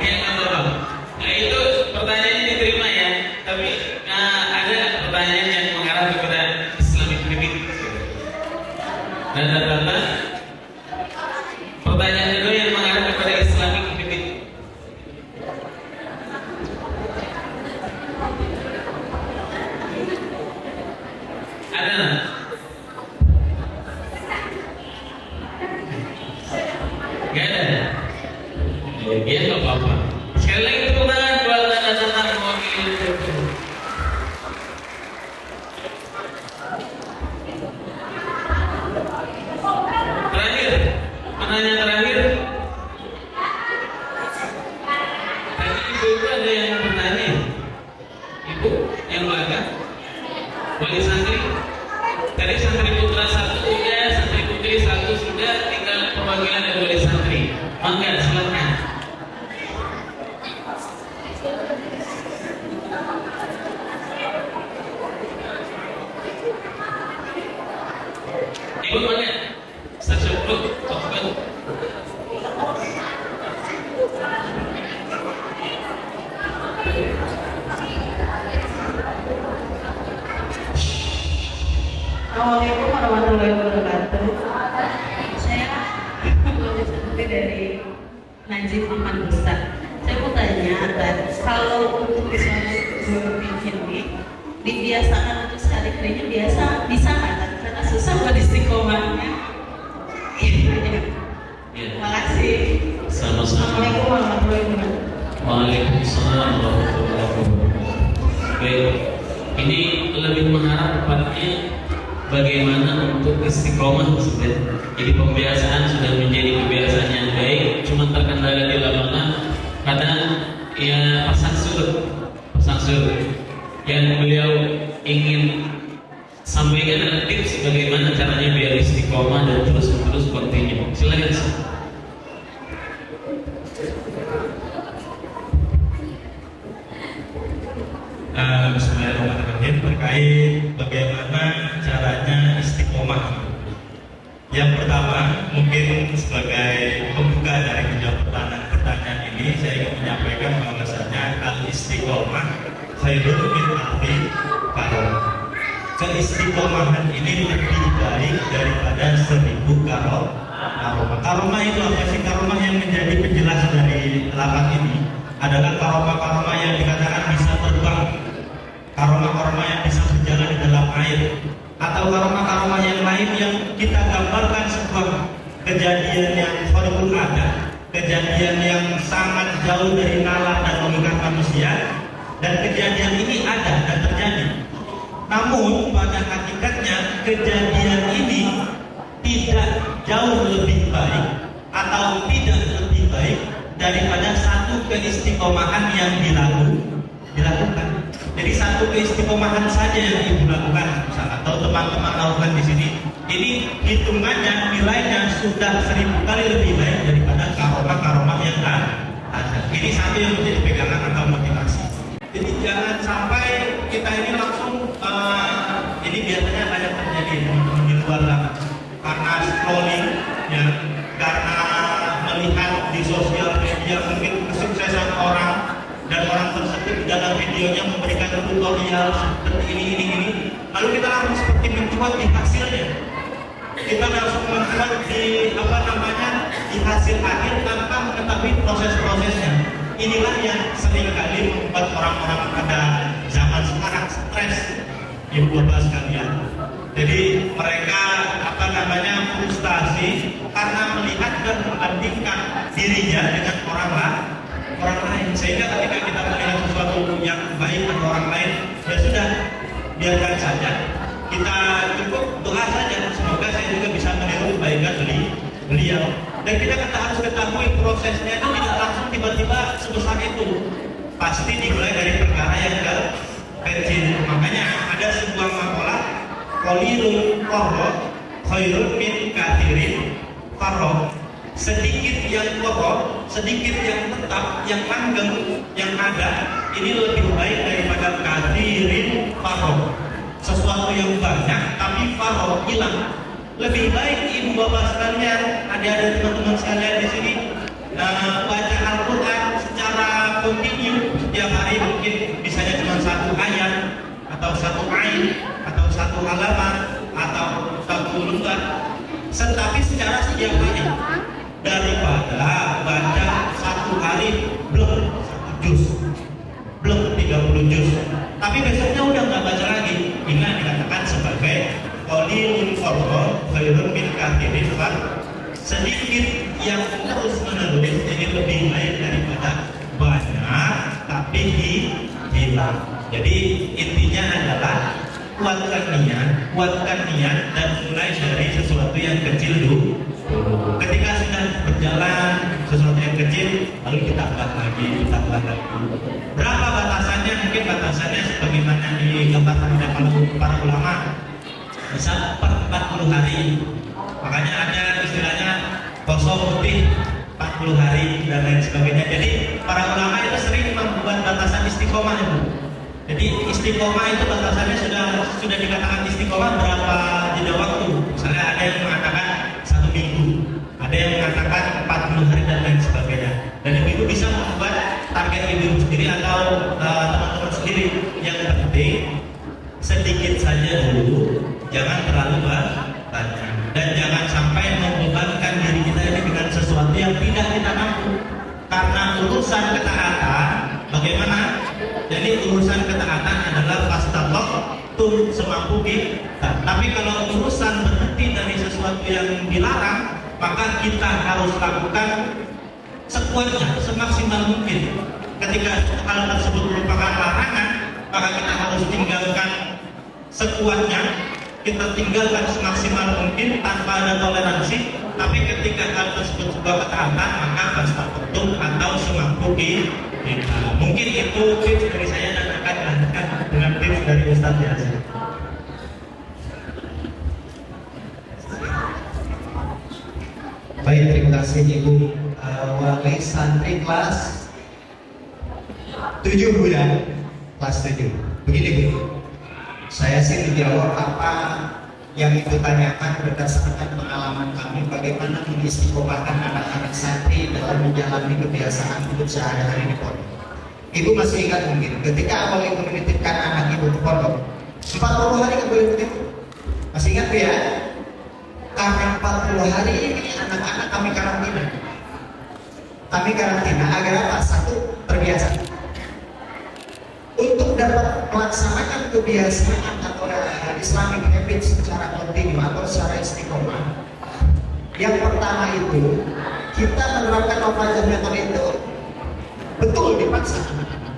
Ya nggak apa-apa. Nah itu pertanyaannya diterima ya. Tapi ada pertanyaan yang mengarah kepada Islamic living. Dan rata-rata pertanyaan itu yang mengarah kepada Islamic living. Ada nggak? Gak ada. Ya nggak apa-apa. Sekali lagi tepuk tangan buat anak-anak mewakili itu. Terakhir, pertanyaan terakhir. Tadi ibu itu ada yang bertanya. Ibu yang belakang. Wali santri. Tadi santri putra 1 sudah, santri putri 1 sudah, tinggal perwakilan dari wali santri. Mangga, silakan. Ibu mana? Stasiun Blok, Tokyo.
Assalamualaikum warahmatullahi wabarakatuh. Saya seperti dari Najib Ahmad Ustaz. Saya mau tanya, kalau untuk di suatu ini dibiasakan untuk sekali keringnya biasa bisa nggak? Karena susah buat istiqomahnya. Terima kasih.
Sama-sama.
Assalamualaikum warahmatullahi wabarakatuh.
Waalaikumsalam warahmatullahi wabarakatuh. Baik, ini lebih mengharap kepadanya bagaimana untuk istiqomah sebenarnya. Jadi pembiasaan sudah menjadi kebiasaan yang baik, cuma terkendala di lapangan kadang ya pasang surut yang beliau ingin sampaikan ada tips bagaimana caranya biar istiqomah dan terus continue. Silakan.
Bismillahirrahmanirrahim. Terkait bagaimana caranya istiqomah. Yang pertama, mungkin sebagai pembuka dari menjawab pertanyaan ini, saya ingin menyampaikan bahwasanya al-istiqomah khairun min alfi karoah. Keistiqomahan ini lebih baik daripada 1000 karomah. Karomah itu apa sih? Karomah yang menjadi penjelas dari lafaz ini adalah karomah-karomah yang dikatakan bisa terbang, karomah-karomah yang bisa berjalan di dalam air, atau karomah-karomah yang lain yang kita gambarkan sebuah kejadian yang kharikul ada, kejadian yang sangat jauh dari nalar dan logika manusia, dan kejadian ini ada dan terjadi. Namun pada hakikatnya kejadian ini tidak jauh lebih baik atau tidak lebih baik daripada satu keistiqomahan yang dilakukan. Jadi satu keistiqomahan saja yang ibu lakukan, atau teman-teman lakukan di sini, ini hitungannya nilainya sudah 1000 kali lebih baik daripada karomah-karomah yang ada. Ini satu yang menjadi pegangan atau motivasi. Jadi jangan sampai kita ini langsung ini biasanya banyak terjadi teman-teman di luar sana karena scrolling ya, karena melihat di sosial media mungkin kesuksesan orang dan orang tersebut di dalam videonya memberikan tutorial seperti ini, lalu kita langsung seperti mencuat di hasilnya, kita langsung mencuat di di hasil akhir tanpa mengetahui proses-prosesnya. Inilah yang seringkali membuat orang-orang pada zaman sekarang stres, ibu bapak sekalian. Jadi mereka frustasi karena melihat dan membandingkan dirinya dengan orang lain, sehingga ketika kita melihat sesuatu yang baik pada orang lain, ya sudah, biarkan saja, kita cukup doa saja, semoga saya juga bisa meniru kebaikan beliau. Dan kita harus ketahui prosesnya itu tidak langsung tiba-tiba sebesar itu, pasti dimulai dari perkara yang kecil. Makanya ada sebuah makalah, qalilun qarra khairun min kathirin farra. Sedikit yang kokoh, sedikit yang tetap, yang langgeng, yang ada, ini lebih baik daripada kathirin farra. Sesuatu yang banyak tapi farra, hilang. Lebih baik ibu bapak sekalian, adik-adik teman-teman sekalian di sini baca Al-Quran secara kontinu setiap hari, mungkin bisanya cuma satu ayat atau satu ayat atau satu halaman atau satu lembar, tetapi secara setiap hari, daripada baca satu hari belum 1 juz, belum 30 juz, tapi besoknya udah nggak baca lagi. Inilah dikatakan sebagai qalilun farra khairun min kathirin farra. Sedikit yang terus menerus ini lebih baik daripada banyak tapi hilang. Jadi intinya adalah kuatkan niat dan mulai dari sesuatu yang kecil dulu. Ketika sudah berjalan sesuatu yang kecil, lalu ditambah lagi. Berapa batasannya? Mungkin batasannya sebagaimana digambarkan oleh para ulama, bisa per 40 hari. Makanya ada istilahnya puasa putih 40 hari dan lain sebagainya. Jadi para ulama itu sering membuat batasan istiqomah itu. Jadi istiqomah itu batasannya sudah dikatakan istiqomah berapa jeda waktu. Misalnya ada yang mengatakan 1 minggu, ada yang mengatakan 40 hari dan lain sebagainya. Dan ibu bisa membuat target ibu sendiri atau teman-teman sendiri. Yang penting sedikit saja dulu, jangan terlalu banyak, dan jangan sampai membebankan diri kita ini dengan sesuatu yang tidak kita mampu. Karena urusan ketaatan, bagaimana? Jadi urusan ketaatan adalah fastata'tum semampu kita. Tapi kalau urusan berhenti dari sesuatu yang dilarang, maka kita harus lakukan sekuatnya, semaksimal mungkin. Ketika hal tersebut merupakan larangan, maka kita harus tinggalkan sekuatnya, kita tinggalkan semaksimal mungkin tanpa ada toleransi. Tapi ketika hal tersebut sebuah ketaatan, maka fastata'tum atau semampu kita. Mungkin itu tips dari saya dan akan dilanjutkan dengan tips dari Ustadz Yasin.
Baik, terima kasih Ibu Wali Santri kelas 7 Bu ya, kelas 7. Begini Bu, saya sih dijawab apa yang Ibu tanyakan berdasarkan pengalaman kami bagaimana mengistiqomahkan anak-anak santri dalam menjalani kebiasaan hidup sehari-hari di pondok. Ibu masih ingat mungkin ketika awal Ibu menitipkan anak Ibu di pondok 40 hari Ibu menitip, masih ingat Bu ya? Karena 40 hari ini anak-anak kami karantina. Kami karantina agar apa? Satu, terbiasa. Untuk dapat melaksanakan kebiasaan atau Islamic habit secara kontinu atau secara istiqomah. Yang pertama itu, kita menerapkan Novajar Method itu betul dipaksa anak-anak.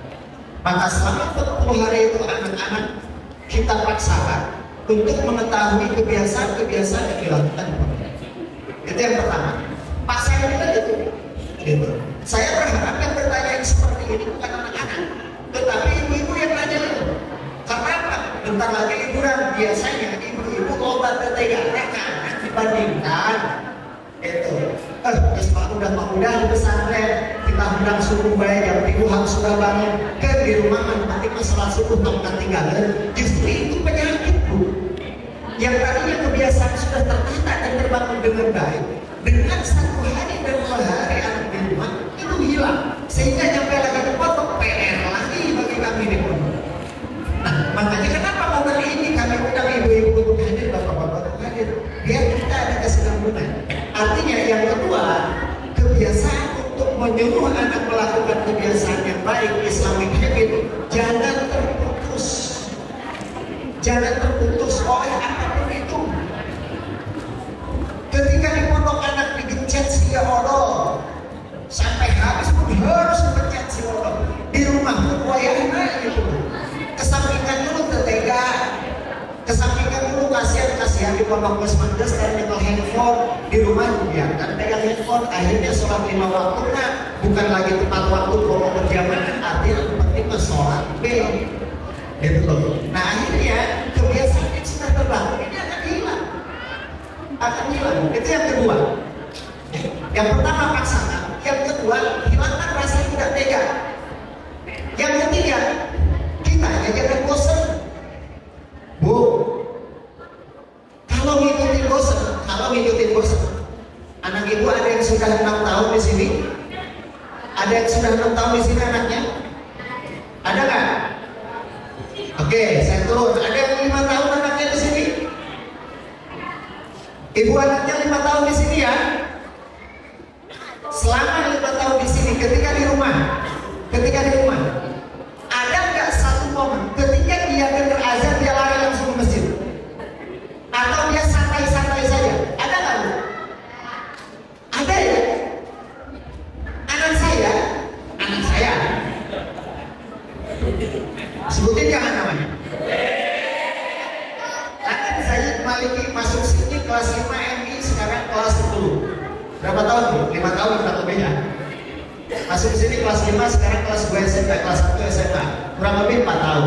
Maka selama 40 hari itu anak-anak kita paksakan untuk mengetahui kebiasaan-kebiasaan yang dilakukan. Itu yang pertama. Paksakan kita gitu. Saya berharap yang bertanya yang seperti ini bukan anak-anak, tetapi ibu-ibu yang nanya itu. Karena apa? Bentar lagi liburan, biasanya ibu-ibu obat ketegangan anak dibandingkan itu. Udah di pesantren, kita undang subuh baik jam 3 sudah bangun, ke di rumah nanti masalah subuh tempat tinggalan. Justru itu penyakit Bu. Yang tadinya kebiasaan sudah tertata dan terbangun dengan baik, dengan 1 hari dan 2 hari anak di rumah itu hilang, sehingga nyampe lagi ke pondok PR lagi bagi kami di pondok. Nah, makanya kenapa momen ini kami undang ibu-ibu untuk hadir, bapak-bapak untuk hadir, biar kita ada kesinambungan. Artinya yang kedua, kebiasaan untuk menyuruh anak melakukan kebiasaan yang baik, Islamic habit, jangan terputus. Jangan terputus oleh apapun itu. Ketika di pondok anak digencet si odol, sampai habis pun harus mencet si odol. Di rumah pun wayahnya itu. Kesampingkan dulu tetega, kesampingkan dulu kasihan di pondok pesantren dan nyetel handphone di rumah dibiarkan pegang handphone. Akhirnya sholat 5 waktu, bukan lagi tepat waktu pokok berjamaah, artinya penting sholat gitu loh. Nah akhirnya kebiasaan yang sudah terbangun ini akan hilang. Itu yang kedua. Yang pertama paksakan, yang kedua hilangkan rasa tidak tega. Yang ketiga, kita jangan bosan. Bu, kalau ngikutin bosan, anak ibu ada yang sudah 6 tahun di sini, ada yang sudah 6 tahun di sini anaknya, ada nggak? Oke, saya turun. Ada yang 5 tahun anaknya di sini. Ibu anaknya 5 tahun di sini ya. Selama 5 tahun di sini, ketika di rumah, ada nggak satu momen ketika dia dengar azan dia lari langsung ke masjid? Atau dia santai-santai saja? Ada nggak Bu? Ada ya. Anak saya. Sebutin jangan namanya. Anak saya Maliki masuk sini kelas 5 MI, sekarang kelas 10. Berapa tahun Bu? 5 tahun kurang lebih ya. Masuk sini kelas 5, sekarang kelas 2 SMP, kelas 1 SMA. Kurang lebih 5 tahun.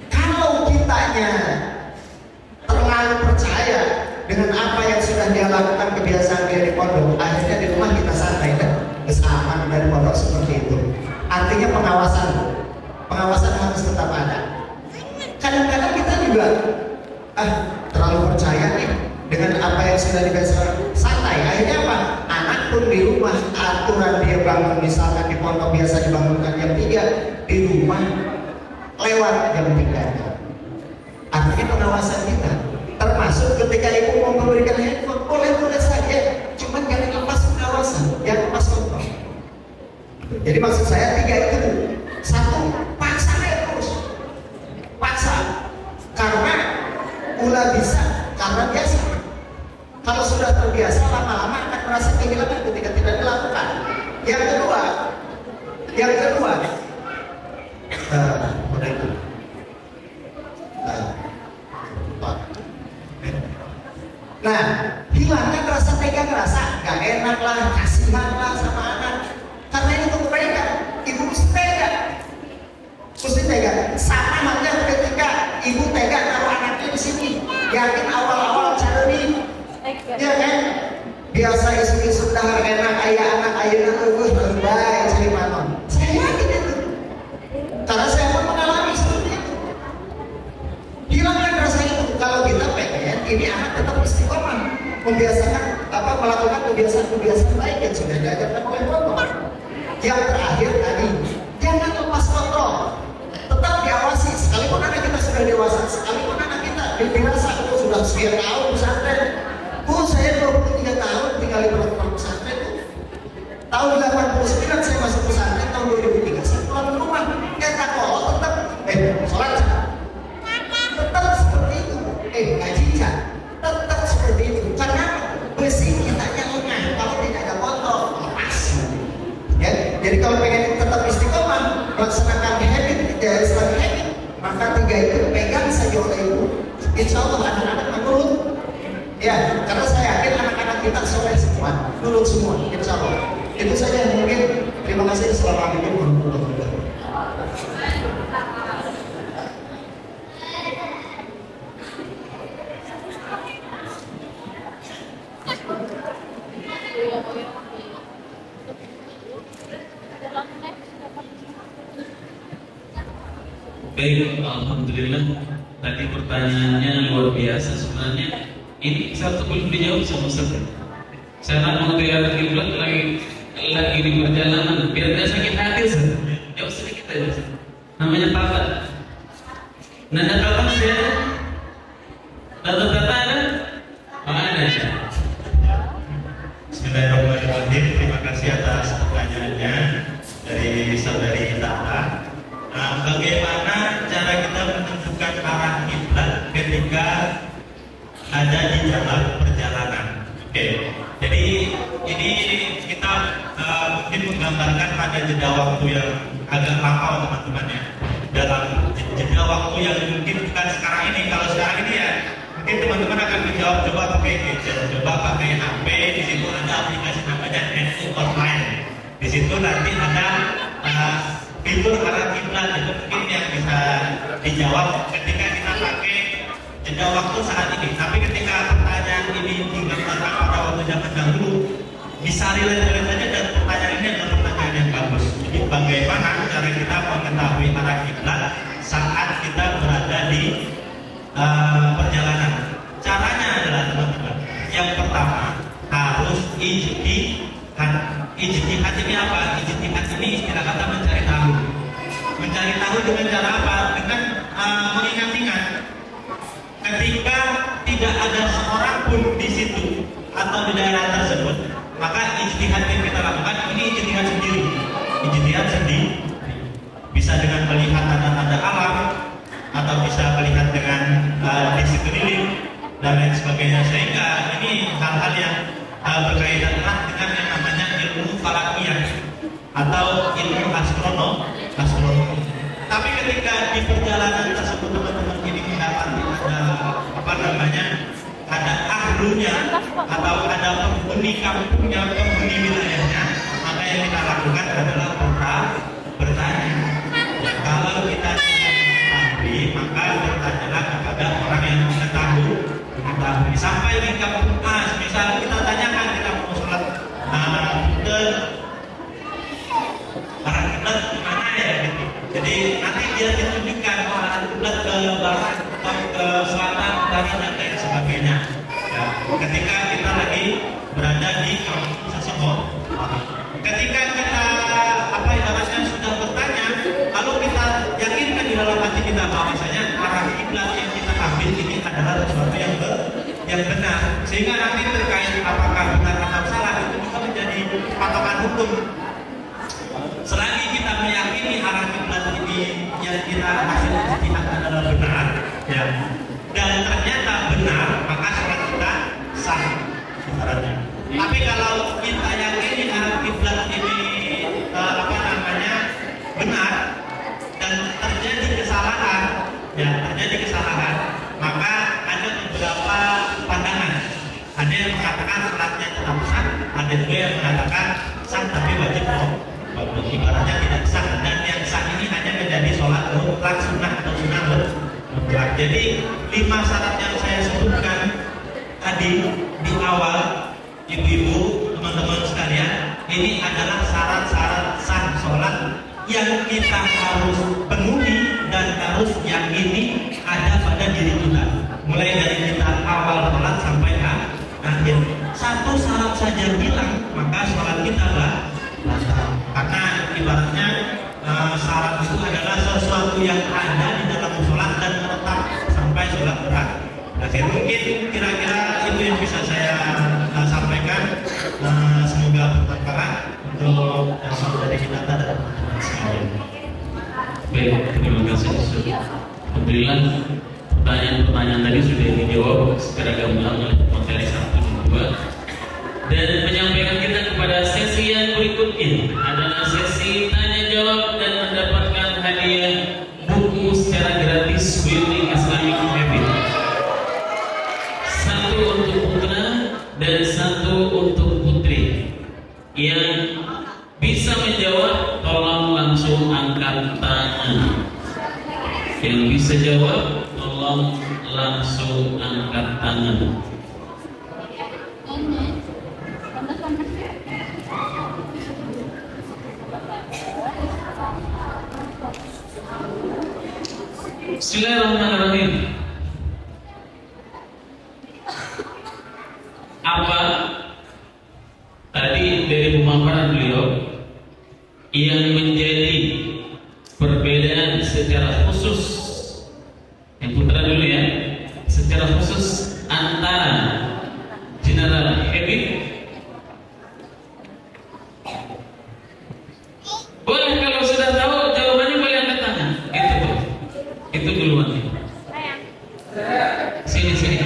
Kalau kitanya terlalu percaya dengan apa yang sudah dia lakukan kebiasaan dia di pondok, akhirnya di rumah kita santai dan aman dari pondok seperti itu. Artinya pengawasan harus tetap ada. Kadang-kadang kita juga terlalu percaya nih dengan apa yang sudah dibiasakan, santai. Akhirnya apa? pun di rumah aturan dia bangun, misalkan di pondok biasa dibangunkan jam 3, di rumah lewat jam 3. Artinya pengawasan kita, termasuk ketika ibu mau memberikan handphone, boleh-boleh saja, cuman jangan lepas pengawasan, jangan lepas kontrol. Jadi maksud saya 3 itu, 1, paksa terus, paksa, karena mula bisa, karena biasa. Kalau sudah terbiasa, lama-lama akan merasa kehilangan ketika tidak dilakukan. Yang kedua, udah itu. Nah, hilangkan rasa tegang, rasa gak enak lah, kasihan lah sama anak. Karena itu mereka, ibu mesti tega. Sama halnya ketika ibu tega taruh anaknya di sini. Yakin awal-awal cara nih, ya kan? Biasa isu-isu dahar enak, ayah anak ayah baik cari manon. Saya yakin itu, karena saya pun mengalami seperti itu. Hilangkan rasa itu. Kalau kita pengen ini anak tetap istiqomah, membiasakan melakukan kebiasaan baik yang sudah diajarkan oleh Bapak. Yang terakhir tadi, jangan lepas kontrol, tetap diawasi. Sekalipun anak kita sudah dewasa, sekalipun anak kita dirasa sudah sekian tahun pesantren, saya 23 tahun tinggal di peraturan pesantren. Tahun 89 saya masuk pesantren, tahun 2003 saya pulang ke rumah. Tak kalau tetap sholat tetap seperti itu, ngaji tetap seperti itu. Karena besi kita lengah kalau tidak ada kontrol, lepas. Ya, jadi kalau pengen tetap istiqomah, melaksanakan habit, maka 3 itu pegang saja oleh ibu. Insya Allah anak-anak menurut. Ya, karena saya yakin anak-anak kita soleh semua, nurut semua, insya Allah. Itu saja yang mungkin. Terima kasih. Assalamualaikum warahmatullahi wabarakatuh.
Baik, alhamdulillah. Tadi pertanyaannya luar biasa sebenarnya. Ini satu belum dijawab sama Ustaz. Saya mau tiada kiblat lagi di perjalanan, biar tidak sakit hati Ustaz. Jawab sedikit aja Ustaz. Namanya Tata. Nada Tata saya. Tata ada? Ada.
Bismillahirrahmanirrahim. Terima kasih atas pertanyaannya dari saudari Tata. Bagaimana cara kita menentukan arah kiblat ketika ada di dalam perjalanan? Oke. Jadi ini kita mungkin menggambarkan pada jeda waktu yang agak lama teman-teman ya. Dalam jeda waktu yang mungkin bukan sekarang ini. Kalau sekarang ini ya mungkin teman-teman akan menjawab coba pakai gadget, coba pakai HP. Di situ ada aplikasi namanya NU Online. Di situ nanti ada fitur arah kiblat, itu mungkin yang bisa dijawab ketika kita pakai jeda waktu saat ini. Tapi ketika pertanyaan ini digambarkan pada waktu zaman dahulu, bisa relate saja, dan pertanyaan ini adalah pertanyaan yang bagus. Jadi bagaimana cara kita mengetahui arah kiblat saat kita berada di perjalanan? Caranya adalah teman-teman, yang pertama harus ijtihad. Ijtihad ini apa? Ijtihad ini istilah kata mencari tahu. Mencari tahu dengan cara apa? Dengan mengingat-ingat. Ketika tidak ada seorang pun di situ atau di daerah tersebut, maka ijtihad yang kita lakukan ini ijtihad sendiri. Ijtihad sendiri bisa dengan melihat tanda-tanda alam, atau bisa melihat dengan di sekeliling dan lain sebagainya. Sehingga ini hal-hal yang berkaitan erat dengan yang namanya ilmu falakiyah atau ilmu astronomi. Tapi ketika di perjalanan tersebut teman-teman ini mendapati ada ahlunya atau ada penghuni kampungnya, penghuni wilayahnya, maka yang kita lakukan adalah bertanya. Kalau kita tidak mengetahui, maka bertanyalah kepada orang yang mengetahui. Sampai di kampung A, misal kita tanyakan, kita mau sholat arah kiblat gimana ya gitu. Jadi nanti dia ditunjukkan arah kiblat ke barat atau ke selatan, utara dan lain sebagainya. Ya, ketika kita lagi berada di kampung seseorang, sehingga nanti terkait apakah benar atau salah itu bisa menjadi patokan hukum. Selagi kita meyakini arah kiblat ini yang kita hasil ijtihad adalah benar, ya, dan ternyata benar, maka sholat kita sah ibaratnya. Tapi kalau kita yakini arah kiblat ini benar dan terjadi kesalahan, maka ada beberapa pandangan. Ada yang mengatakan sholatnya tetap sah, ada juga yang mengatakan sah tapi wajib ibaratnya tidak sah, dan yang sah ini hanya menjadi sholat mutlak sunnah atau sunnah mutlak. Jadi 5 syarat yang saya sebutkan tadi di awal, ibu-ibu, teman-teman sekalian, ini adalah syarat-syarat sah sholat yang kita harus penuhi dan harus yakini ada pada diri kita, mulai dari kita awal sholat sampai akhir. Satu syarat saja hilang, maka sholat kita batal. Karena ibaratnya syarat itu adalah sesuatu yang ada di dalam sholat dan menetap sampai sholat berakhir. Mungkin kira-kira itu yang bisa saya sampaikan. Semoga bermanfaat untuk saudara kita dan sekalian.
Baik, terima kasih. Alhamdulillah pertanyaan-pertanyaan tadi sudah dijawab secara gamblang oleh materi 1 dan 2. Dan menyampaikan kita kepada sesi yang berikutnya adalah sesi tanya jawab dan mendapatkan hadiah buku secara gratis Building Islamic Habit. 1 untuk putra dan 1 untuk putri. Yang bisa menjawab tolong langsung angkat tangan. Yang bisa jawab tolong langsung angkat tangan. Bismillahirrahmanirrahim. Apa tadi dari pemaparan beliau yang menjadi perbedaan secara khusus, yang putra dulu ya, secara khusus antara general habit? Boleh kalau sudah tahu jawabannya boleh angkat tangan. Itu duluan. Sini.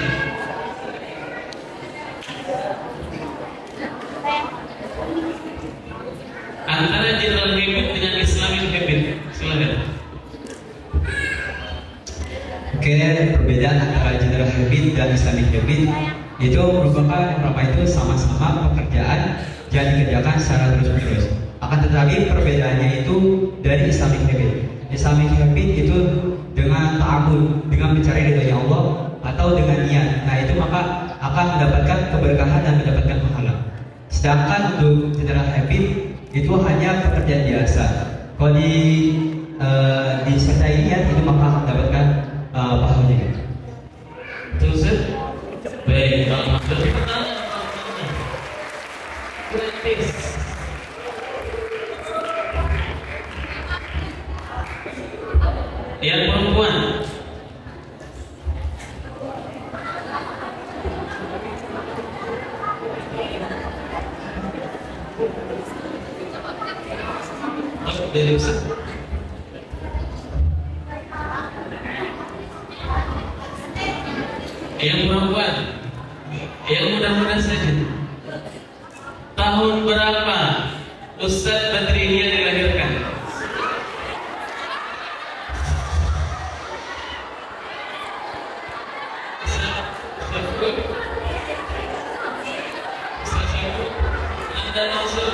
Antara general habit dengan Islamic habit, silakan.
Oke, perbedaan antara general habit dan Islamic habit itu merupakan itu sama-sama pekerjaan yang dikerjakan secara terus-menerus. Akan tetapi perbedaannya itu dari Islamic habit. Islamic habit itu dengan ta'abbud, dengan mencari ridhonya Allah atau dengan niat. Nah, itu maka akan mendapatkan keberkahan dan mendapatkan pahala. Sedangkan untuk general habit itu hanya pekerjaan biasa. Kalau disertai niat itu maka akan mendapatkan pahalanya.
Terus, baik, kalau yang perempuan. Dari Ustaz. Yang perempuan, yang mudah-mudahan saja. Tahun berapa Ustaz Badrinia dilahirkan? Anda masuk.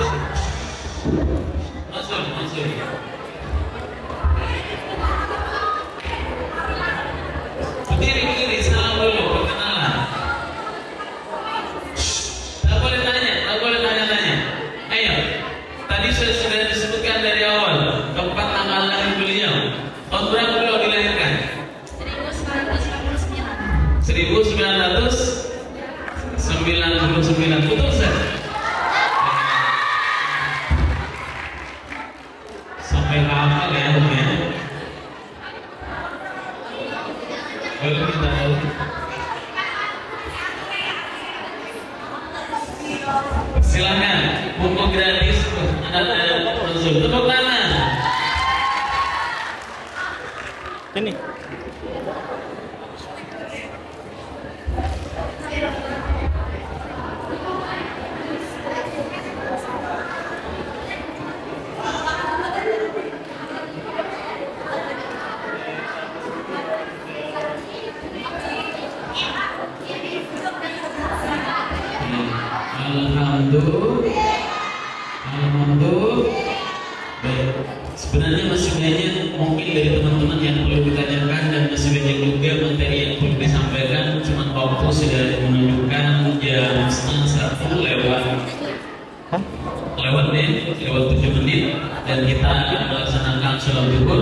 Berdiri, salam dulu, perkenalan. Tak boleh tanya. Ayo, tadi sudah disebut Rasul. Tepuk tangan.
Ini.
Alhamdulillah. Baik. Sebenarnya masih banyak mungkin dari teman-teman yang perlu ditanyakan dan masih banyak juga materi yang perlu disampaikan. Cuma waktu sudah menunjukkan jam 12:30 lewat 7 menit dan kita akan melaksanakan sholat zuhur.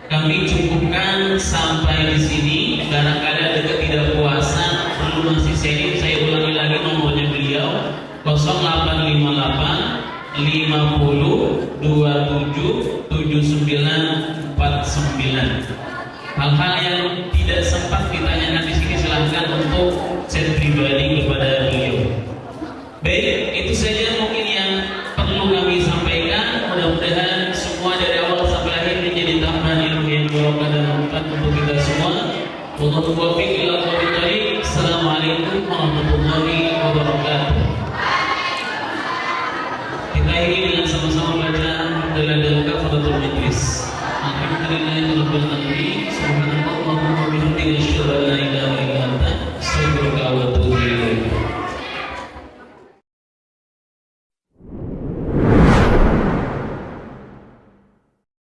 Kami cukupkan sampai di sini. Barangkali ada ketidakpuasan perlu masih sharing, saya ulangi lagi nomornya beliau 0858 50 27 79 49. Hal-hal yang tidak sempat ditanyakan di sini silahkan untuk chat pribadi kepada beliau. Baik, itu saja mungkin yang perlu kami sampaikan. Mudah-mudahan semua dari awal sampai akhir menjadi tambahan ilmu yang barokah dan manfaat untuk kita semua. Wallahu muwaffiq ila aqwamit thoriq. Assalamualaikum warahmatullahi wabarakatuh. Kita ingin dengan sama-sama baca Alhamdulillah dan kafaratul majlis. Alhamdulillah.